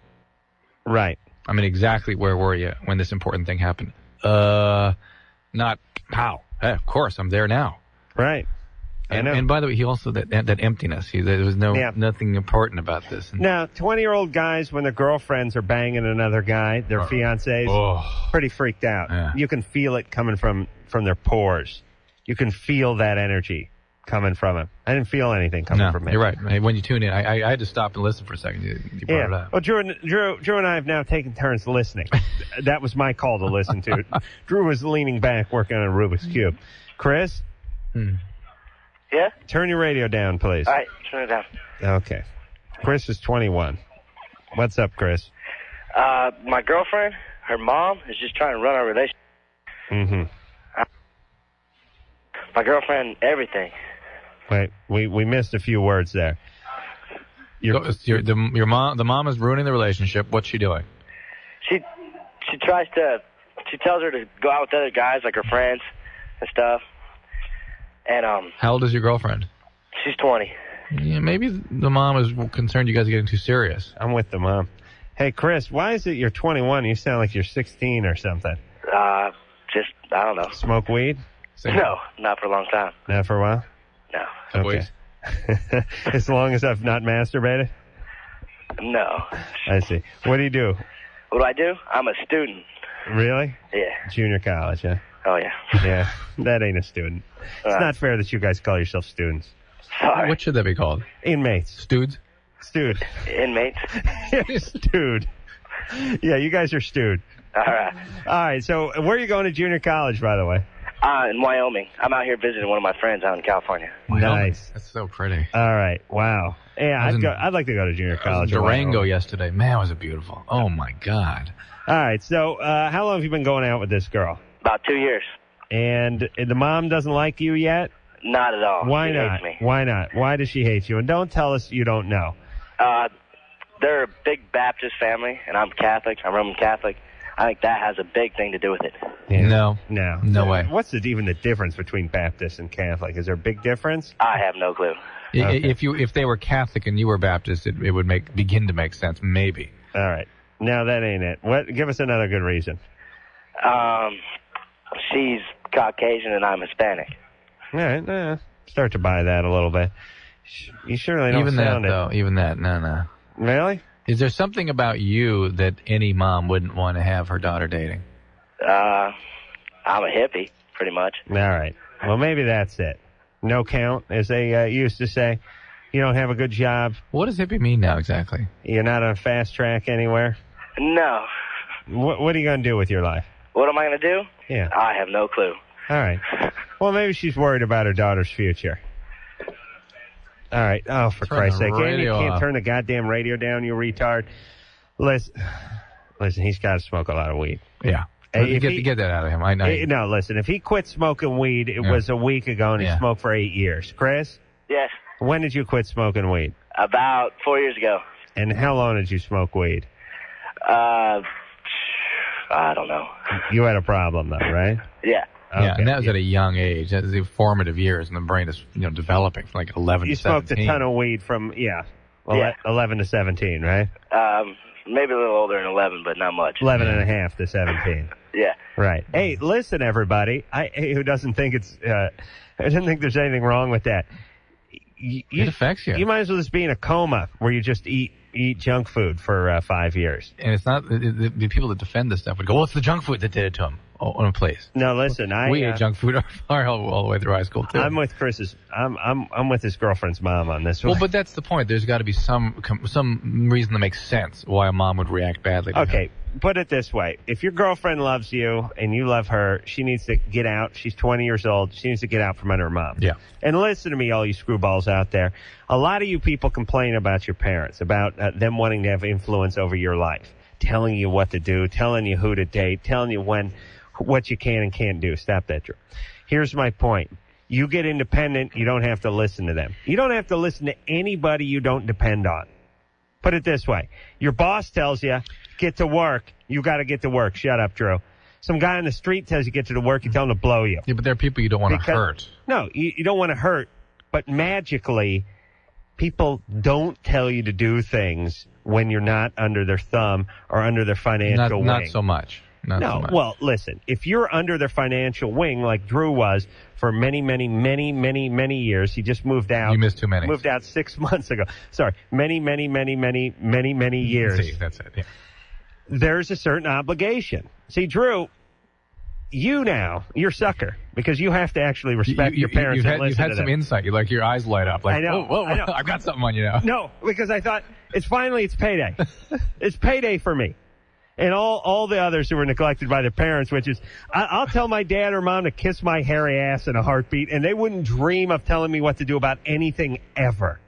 Right. I mean, exactly where were you when this important thing happened? Not how. Hey, of course, I'm there now. Right. And by the way, he also that emptiness. There was nothing important about this. Now, 20-year-old guys, when their girlfriends are banging another guy, their fiancés, pretty freaked out. Yeah. You can feel it coming from their pores. You can feel that energy coming from him. I didn't feel anything coming from him. You're right. When you tune in, I had to stop and listen for a second. You brought it up. Well, Drew and I have now taken turns listening. That was my call to listen to. Drew was leaning back working on a Rubik's Cube. Chris? Yeah? Turn your radio down, please. All right, turn it down. Okay. Chris is 21. What's up, Chris? My girlfriend, her mom, is just trying to run our relationship. Mm-hmm. My girlfriend, everything. Wait, we missed a few words there. The mom is ruining the relationship. What's she doing? She tells her to go out with other guys, like her friends and stuff. And how old is your girlfriend? She's 20. Yeah, maybe the mom is concerned you guys are getting too serious. I'm with the mom. Hey, Chris, why is it you're 21? You sound like you're 16 or something. I don't know. Smoke weed? No, not for a long time. Not for a while? No. Okay. As long as I've not masturbated? No. I see. What do you do? What do? I'm a student. Really? Yeah. Junior college, huh? Oh, yeah. Yeah, that ain't a student. It's not fair that you guys call yourself students. Sorry. What should that be called? Inmates. Studes? Stewed. Inmates? Stewed. Yeah, you guys are stewed. All right. All right, so where are you going to junior college, by the way? In Wyoming. I'm out here visiting one of my friends out in California. Nice. That's so pretty. All right. Wow. Yeah, I'd like to go to junior college. I was in Durango yesterday. Man, was it beautiful. Oh, my God. All right. So how long have you been going out with this girl? About 2 years. And the mom doesn't like you yet? Not at all. Why She not? hates me. Why not? Why does she hate you? And don't tell us you don't know. They're a big Baptist family, and I'm Catholic. I'm Roman Catholic. I think that has a big thing to do with it. Yeah. No No way. What's even the difference between Baptist and Catholic? Is there a big difference? I have no clue. Okay. If they were Catholic and you were Baptist, it would begin to make sense, maybe. All right. No, that ain't it. Give us another good reason. She's Caucasian and I'm Hispanic. All right. Start to buy that a little bit. You surely don't sound it. Even that, no. Really? Is there something about you that any mom wouldn't want to have her daughter dating? I'm a hippie, pretty much. All right. Well, maybe that's it. No count, as they used to say. You don't have a good job. What does hippie mean now exactly? You're not on a fast track anywhere? No. What are you going to do with your life? What am I going to do? Yeah. I have no clue. All right. Well, maybe she's worried about her daughter's future. All right. Oh, for Christ's sake. And you can't turn the goddamn radio down, you retard. Listen, he's got to smoke a lot of weed. Yeah. Get that out of him. I know. No, listen, if he quit smoking weed, it was a week ago, and he smoked for 8 years. Chris? Yes. When did you quit smoking weed? About 4 years ago. And how long did you smoke weed? I don't know. You had a problem, though, right? Yeah. Okay. Yeah, and that was at a young age. That was the formative years, and the brain is developing from like 11 to 17. You smoked a ton of weed from, 11 to 17, right? Maybe a little older than 11, but not much. 11 and a half to 17. Yeah. Right. Hey, listen, everybody. Who doesn't think I don't think there's anything wrong with that. It affects you. You might as well just be in a coma where you just eat junk food for 5 years. And it's not the people that defend this stuff would go, well, it's the junk food that did it to him. Oh, please. No, listen, we ate junk food all the way through high school too. I'm with Chris's. I'm with his girlfriend's mom on this one. Well, but that's the point. There's got to be some reason that makes sense why a mom would react badly to him. Put it this way. If your girlfriend loves you and you love her, she needs to get out. She's 20 years old. She needs to get out from under her mom. Yeah. And listen to me, all you screwballs out there. A lot of you people complain about your parents, about them wanting to have influence over your life, telling you what to do, telling you who to date, telling you what you can and can't do. Stop that, Drew. Here's my point. You get independent, you don't have to listen to them. You don't have to listen to anybody you don't depend on. Put it this way. Your boss tells you, get to work. You got to get to work. Shut up, Drew. Some guy on the street tells you get to the work, you tell him to blow you. Yeah, but there are people you don't want to hurt. No, you don't want to hurt. But magically, people don't tell you to do things when you're not under their thumb or under their financial wing. Not so much. Not so much. Well, listen, if you're under their financial wing like Drew was for many, many, many, many, many years, he just moved out. You missed too many. Moved out 6 months ago. Sorry, many, many, many, many, many, many years. See, that's it, yeah. There's a certain obligation. See, Drew, you're sucker because you have to actually respect your parents. You've had some insight. You like your eyes light up. Like, I know. Whoa, I know. I've got something on you now. No, because I thought it's payday. It's payday for me. And all the others who were neglected by their parents, which is, I'll tell my dad or mom to kiss my hairy ass in a heartbeat, and they wouldn't dream of telling me what to do about anything ever.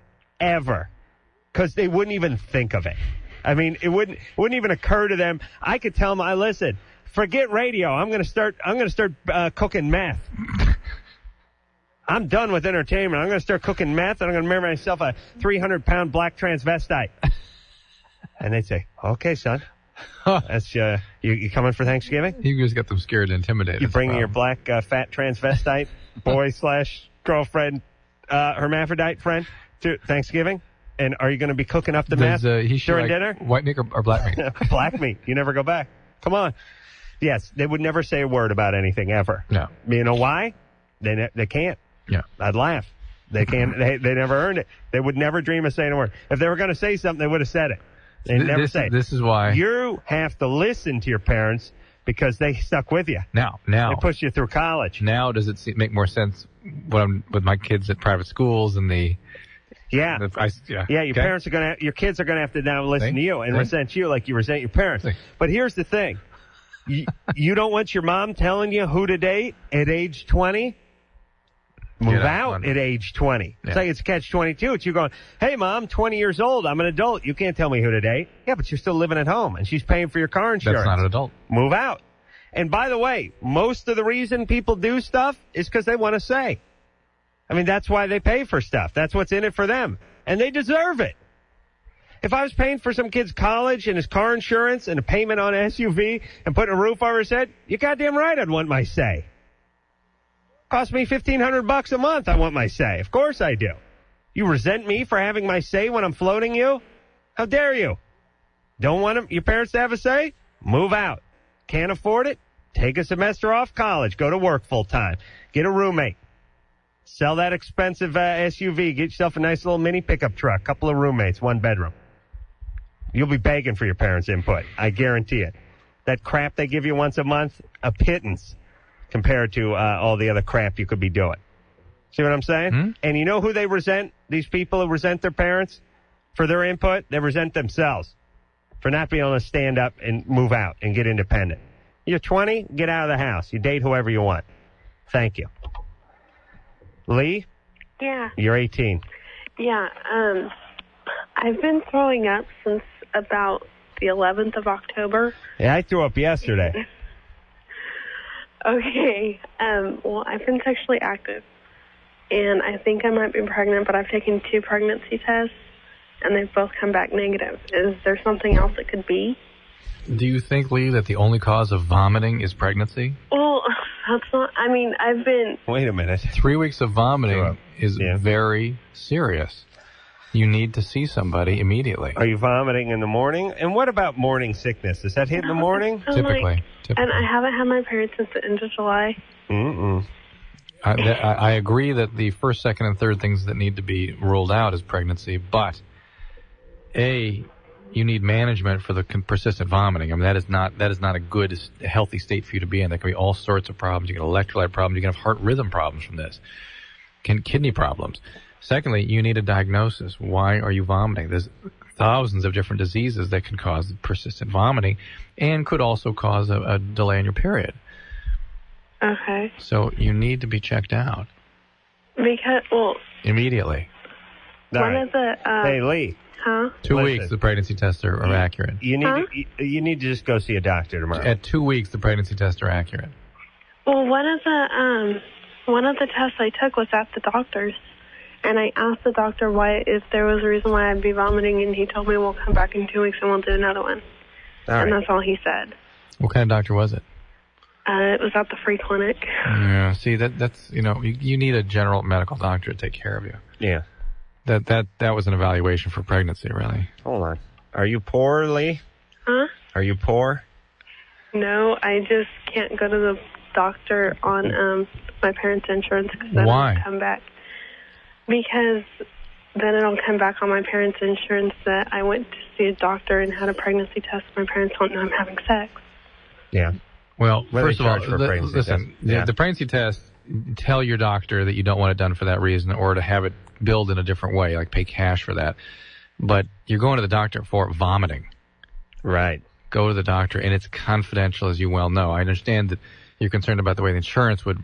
Because they wouldn't even think of it. I mean, it wouldn't even occur to them. I could tell them, listen, forget radio. I'm going to start cooking meth. I'm done with entertainment. I'm going to start cooking meth, and I'm going to marry myself a 300-pound black transvestite. And they'd say, okay, son. That's you coming for Thanksgiving? You just got them scared and intimidated. You bringing your black fat transvestite boy/girlfriend hermaphrodite friend to Thanksgiving? And are you going to be cooking up the meth during dinner? White meat or black meat? Black meat. You never go back. Come on. Yes, they would never say a word about anything ever. No. You know why? They can't. Yeah. I'd laugh. They can't. They never earned it. They would never dream of saying a word. If they were going to say something, they would have said it. They never say it. This is why you have to listen to your parents because they stuck with you. Now they pushed you through college. Now does it make more sense when I'm with my kids at private schools and the your parents are your kids are gonna have to now listen to you and resent you like you resent your parents. But here's the thing: you don't want your mom telling you who to date at age 20. Move out at age 20. Yeah. It's like it's catch-22. It's you going, hey, Mom, 20 years old. I'm an adult. You can't tell me who to date. Yeah, but you're still living at home, and she's paying for your car insurance. That's not an adult. Move out. And by the way, most of the reason people do stuff is because they want to say. I mean, that's why they pay for stuff. That's what's in it for them. And they deserve it. If I was paying for some kid's college and his car insurance and a payment on an SUV and putting a roof over his head, you're goddamn right I'd want my say. Cost me $1,500 a month. I want my say. Of course I do. You resent me for having my say when I'm floating you? How dare you? Don't want your parents to have a say? Move out. Can't afford it? Take a semester off college. Go to work full time. Get a roommate. Sell that expensive SUV. Get yourself a nice little mini pickup truck. Couple of roommates. 1 bedroom. You'll be begging for your parents' input. I guarantee it. That crap they give you once a month, a pittance compared to all the other crap you could be doing. See what I'm saying? Mm-hmm. And you know who they resent? These people who resent their parents for their input? They resent themselves for not being able to stand up and move out and get independent. You're 20, get out of the house. You date whoever you want. Thank you. Lee? Yeah. You're 18. Yeah. I've been throwing up since about the 11th of October. Yeah, I threw up yesterday. Okay. Well, I've been sexually active, and I think I might be pregnant, but I've taken 2 pregnancy tests, and they've both come back negative. Is there something else it could be? Do you think, Lee, that the only cause of vomiting is pregnancy? Well, that's not... I mean, I've been... Wait a minute. 3 weeks of vomiting is very serious. You need to see somebody immediately. Are you vomiting in the morning? And what about morning sickness? Does that hit in the morning? Typically. And I haven't had my period since the end of July. Mm-mm. I agree that the first, second, and third things that need to be ruled out is pregnancy, but you need management for the persistent vomiting. I mean, that is not a good, healthy state for you to be in. There can be all sorts of problems. You can have electrolyte problems. You can have heart rhythm problems from this. Kidney problems. Secondly, you need a diagnosis. Why are you vomiting? There's thousands of different diseases that can cause persistent vomiting and could also cause a delay in your period. Okay. So you need to be checked out. Because, well... Immediately. One of the... hey, Lee. Huh? 2 weeks, the pregnancy tests are accurate. You need to just go see a doctor tomorrow. At 2 weeks, the pregnancy tests are accurate. Well, one of the tests I took was at the doctor's, and I asked the doctor if there was a reason why I'd be vomiting, and he told me we'll come back in 2 weeks and we'll do another one. And that's all he said. What kind of doctor was it? It was at the free clinic. Yeah, see, that's you need a general medical doctor to take care of you. Yeah. That was an evaluation for pregnancy, really. Hold on. Are you poor, Lee? Huh? Are you poor? No, I just can't go to the doctor on my parents' insurance because then Why? it'll come back. Because then it'll come back on my parents' insurance that I went to see a doctor and had a pregnancy test. My parents don't know I'm having sex. Yeah. Well, What do first they of all, charge for a pregnancy listen, test? Yeah. the pregnancy test, tell your doctor that you don't want it done for that reason or to have it billed in a different way, like pay cash for that. But you're going to the doctor for vomiting. Right. Go to the doctor, and it's confidential, as you well know. I understand that you're concerned about the way the insurance would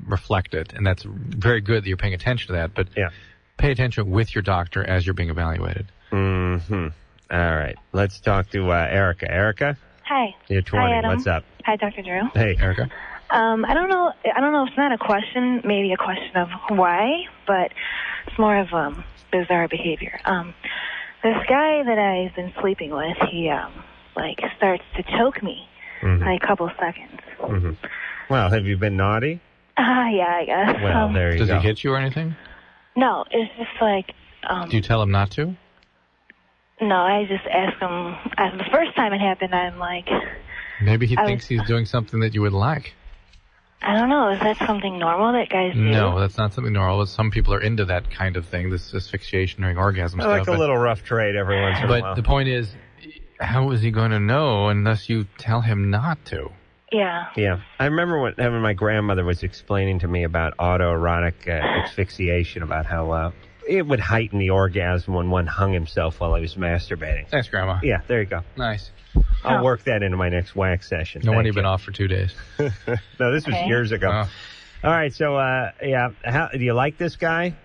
reflect it, and that's very good that you're paying attention to that, but pay attention with your doctor as you're being evaluated. Mm-hmm. All right. Let's talk to Erica. Erica? Hi. You're 20. Hi, Adam. What's up? Hi, Dr. Drew. Hey, Erica. I don't know if it's not a question, maybe a question of why, but it's more of bizarre behavior. This guy that I've been sleeping with, he starts to choke me like a couple seconds. Mm-hmm. Well, have you been naughty? Yeah, I guess. Well, there you go. Does he hit you or anything? No, it's just like... Do you tell him not to? No, I just ask him... the first time it happened, I'm like... Maybe he thinks he's doing something that you would like. I don't know. Is that something normal that guys do? No, that's not something normal. Some people are into that kind of thing, this asphyxiation during orgasm I stuff. like a little rough trade every once in a while. But the point is, how is he going to know unless you tell him not to? Yeah. Yeah. I remember when my grandmother was explaining to me about autoerotic asphyxiation, about how it would heighten the orgasm when one hung himself while he was masturbating. Thanks, Grandma. Yeah, there you go. Nice. I'll work that into my next wax session. No wonder you've been off for 2 days. No, this was years ago. All right, so, do you like this guy?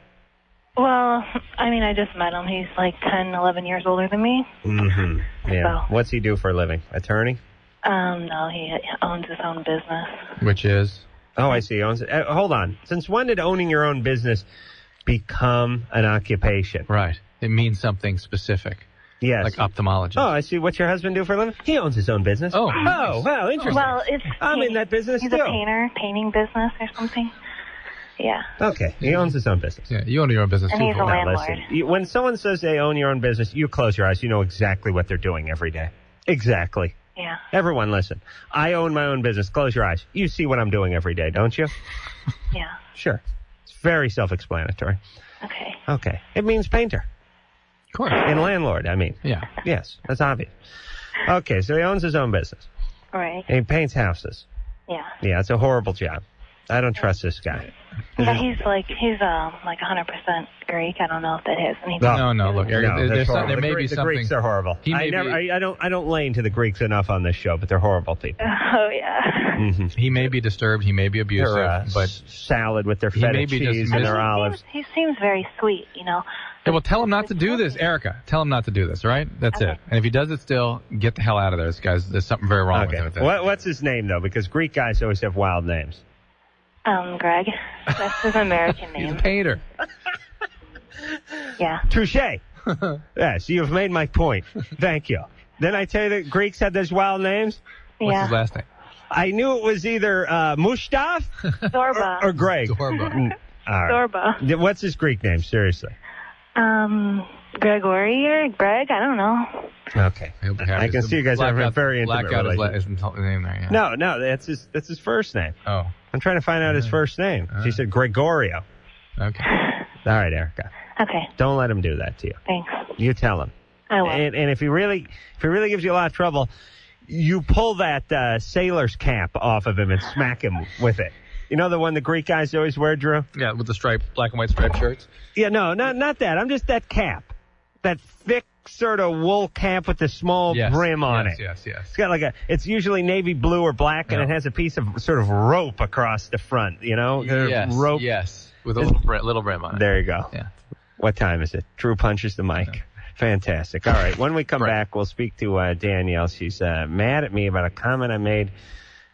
Well, I mean, I just met him. He's like 10, 11 years older than me. Mm-hmm. Yeah. So. What's he do for a living? Attorney? No, he owns his own business. Which is? Oh, I see. He owns it. Hold on. Since when did owning your own business become an occupation? Right. It means something specific. Yes. Like ophthalmologist. Oh, I see. What's your husband do for a living? He owns his own business. Oh. Oh, wow, interesting. Well, I'm in that business he's too. a painting business or something. Yeah. Okay, he owns his own business. Yeah, you own your own business And too. he's a landlord. Listen, when someone says they own your own business, you close your eyes. You know exactly what they're doing every day. Exactly. Yeah. Everyone, listen. I own my own business. Close your eyes. You see what I'm doing every day, don't you? Yeah. Sure. It's very self-explanatory. Okay. Okay. It means painter. Of course. And landlord, I mean. Yeah. Yes, that's obvious. Okay, so he owns his own business. Right. And he paints houses. Yeah. Yeah, it's a horrible job. I don't trust this guy. But he's like 100% Greek. I don't know if that has anything. No. Look, there may be the something. Greeks are horrible. I don't lay into the Greeks enough on this show, but they're horrible people. Oh yeah. Mm-hmm. He may be disturbed. He may be abusive. But salad with their feta cheese and their olives. He seems very sweet, you know. Yeah, well, tell him not to do this, Erica. Tell him not to do this, all right? That's it. And if he does it still, get the hell out of there. This guy's, there's something very wrong with him. With that. What's his name, though? Because Greek guys always have wild names. Greg. That's his American name. He's a painter. Yeah. Touche. Yes, you've made my point. Thank you. Didn't I tell you that Greeks had those wild names? What's his last name? I knew it was either Mustaf Zorba. or Greg. Zorba. All right. Zorba. What's his Greek name? Seriously. Gregory or Greg? I don't know. Okay. I can see you guys have a very intimate relationship. His name there, yeah. No, that's his first name. Oh. I'm trying to find out his first name. She said Gregorio. Okay. All right, Erica. Okay. Don't let him do that to you. Thanks. You tell him. I will. And if he really gives you a lot of trouble, you pull that sailor's cap off of him and smack him with it. You know the one the Greek guys always wear, Drew? Yeah, with the black and white striped shirts. Yeah, no, not that. I'm just that cap. That thick sort of wool cap with the small brim on it. Yes. It's got it's usually navy blue or black, and it has a piece of sort of rope across the front, you know? Rope. Yes, with a little brim on it. There you go. Yeah. What time is it? Drew punches the mic. Yeah. Fantastic. All right, when we come back, we'll speak to Danielle. She's mad at me about a comment I made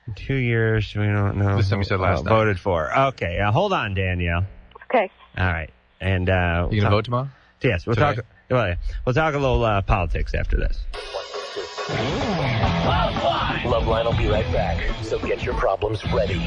in 2 years. We don't know. This time you said last night. Voted for. Okay, hold on, Danielle. Okay. All right. And you going to vote tomorrow? Yes, we'll talk. Well, we'll talk a little politics after this. LoveLine will be right back. So get your problems ready.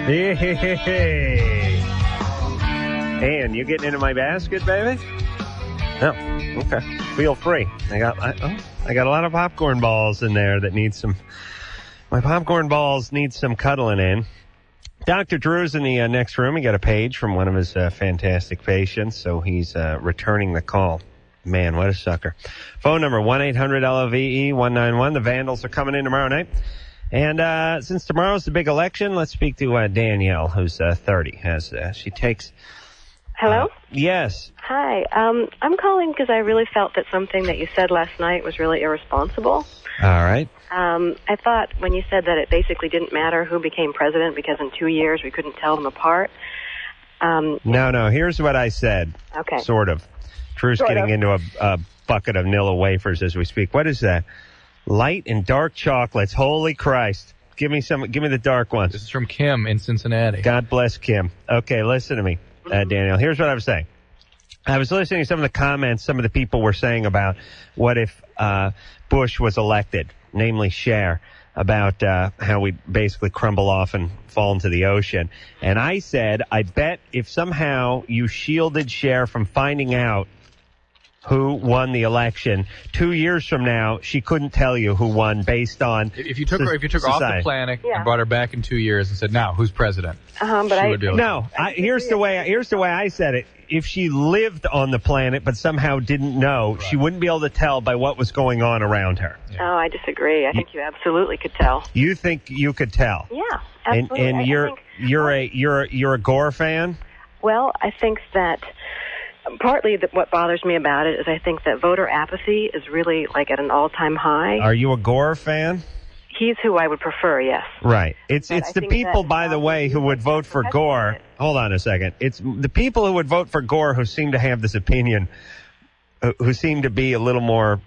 Hey. And you getting into my basket, baby? No. Okay. Feel free. I got a lot of popcorn balls in there that need some. My popcorn balls need some cuddling in. Dr. Drew's in the next room. He got a page from one of his fantastic patients, so he's returning the call. Man, what a sucker. Phone number 1-800-LOVE-191. The Vandals are coming in tomorrow night. And since tomorrow's the big election, let's speak to Danielle, who's 30. She takes... Hello? Yes. Hi. I'm calling because I really felt that something that you said last night was really irresponsible. All right. I thought when you said that it basically didn't matter who became president because in 2 years we couldn't tell them apart. No. Here's what I said. Okay. Sort of. Drew's getting into a bucket of Nilla wafers as we speak. What is that? Light and dark chocolates. Holy Christ. Give me the dark ones. This is from Kim in Cincinnati. God bless Kim. Okay, listen to me, Daniel. Here's what I was saying. I was listening to some of the comments some of the people were saying about what if Bush was elected, namely Cher, about how we basically crumble off and fall into the ocean. And I said, I bet if somehow you shielded Cher from finding out who won the election, 2 years from now, she couldn't tell you who won based on If you took her off the planet and brought her back in 2 years and said, now, who's president? Here's the way I said it. If she lived on the planet but somehow didn't know, she wouldn't be able to tell by what was going on around her. Oh, I disagree. I think you absolutely could tell. You think you could tell? Yeah, absolutely. And you're a Gore fan? Well, I think that partly what bothers me about it is I think that voter apathy is really like at an all-time high. Are you a Gore fan? He's who I would prefer, yes. Right. It's the people, by the way, who would vote for Gore. Hold on a second. It's the people who would vote for Gore who seem to have this opinion, who seem to be a little more,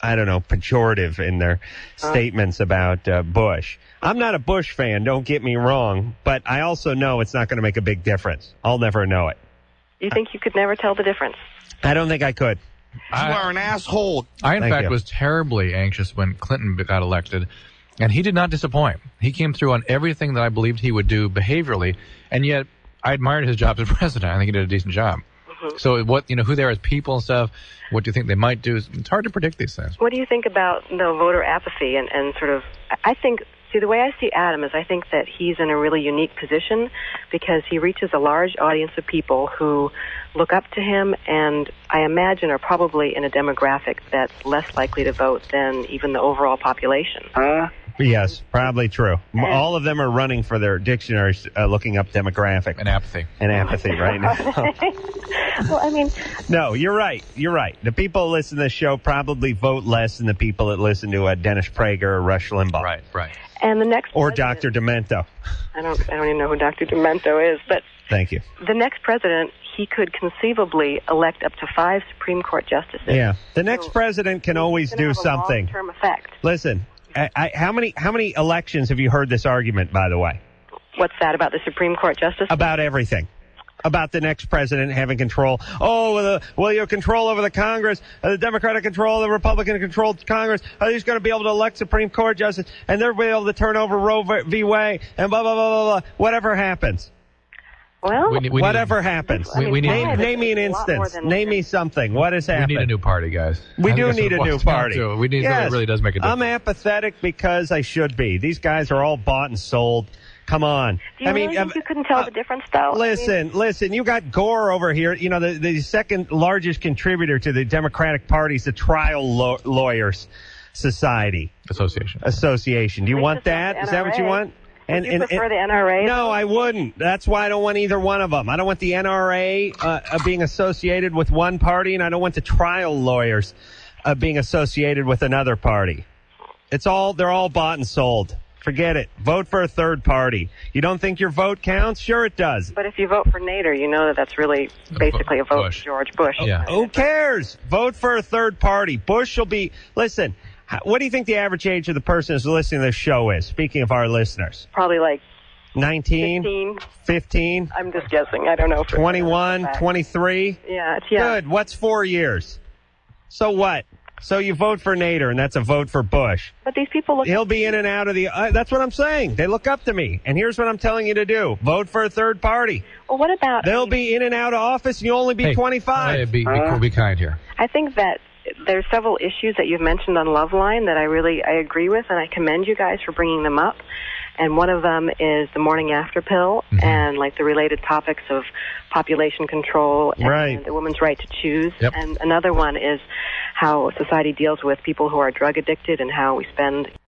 I don't know, pejorative in their statements about Bush. I'm not a Bush fan, don't get me wrong, but I also know it's not going to make a big difference. I'll never know it. You think you could never tell the difference? I don't think I could. You are an asshole. I, in fact, was terribly anxious when Clinton got elected, and he did not disappoint. He came through on everything that I believed he would do behaviorally, and yet I admired his job as president. I think he did a decent job. Mm-hmm. So who they are as people and stuff, what do you think they might do? It's hard to predict these things. What do you think about the voter apathy and sort of, I think, the way I see Adam is I think that he's in a really unique position because he reaches a large audience of people who look up to him and I imagine are probably in a demographic that's less likely to vote than even the overall population. Yes, probably true. All of them are running for their dictionaries looking up demographic. And apathy. Right now. Well, I mean... No, you're right. The people who listen to this show probably vote less than the people that listen to Dennis Prager or Rush Limbaugh. Right. And the next or Dr. Demento. I don't even know who Dr. Demento is, but thank you. The next president, he could conceivably elect up to 5 Supreme Court justices. Yeah, the next president can always do something. Long-term effect. Listen, how many elections have you heard this argument? By the way, what's that about the Supreme Court justice? About everything. About the next president having control. Will you control over the Congress? The Democratic control, the Republican-controlled Congress. Are they going to be able to elect Supreme Court justice? And they'll be able to turn over Roe v. Wade and blah, blah, blah, blah, blah. Whatever happens. Well, whatever happens. Name me an instance. Name me something. What has happened? We need a new party, guys. We do need a new party. We need something that really does make a difference. I'm apathetic because I should be. These guys are all bought and sold. Come on. Do you really think you couldn't tell the difference, though? Listen. You got Gore over here. You know, the second largest contributor to the Democratic Party is the Trial Lawyers Society. Association. Do you want that? Is that what you want? Would you prefer the NRA? No, I wouldn't. That's why I don't want either one of them. I don't want the NRA being associated with one party, and I don't want the trial lawyers being associated with another party. They're all bought and sold. Forget it. Vote for a third party. You don't think your vote counts? Sure it does. But if you vote for Nader, you know that's really basically a vote for George Bush. Yeah. Who cares? Vote for a third party. Bush will be... Listen, what do you think the average age of the person who's listening to this show is, speaking of our listeners? Probably like 19? 15? I'm just guessing. I don't know. 21? 23? Yeah, it's young. Good. What's 4 years? So what? So you vote for Nader, and that's a vote for Bush. But these people look... He'll be in and out of the... that's what I'm saying. They look up to me. And here's what I'm telling you to do. Vote for a third party. Well, what about... They'll be in and out of office, and you'll only be 25. Hey, be kind here. I think that there's several issues that you've mentioned on LoveLine that I agree with, and I commend you guys for bringing them up. And one of them is the morning after pill and like the related topics of population control and the woman's right to choose. Yep. And another one is how society deals with people who are drug addicted and how we spend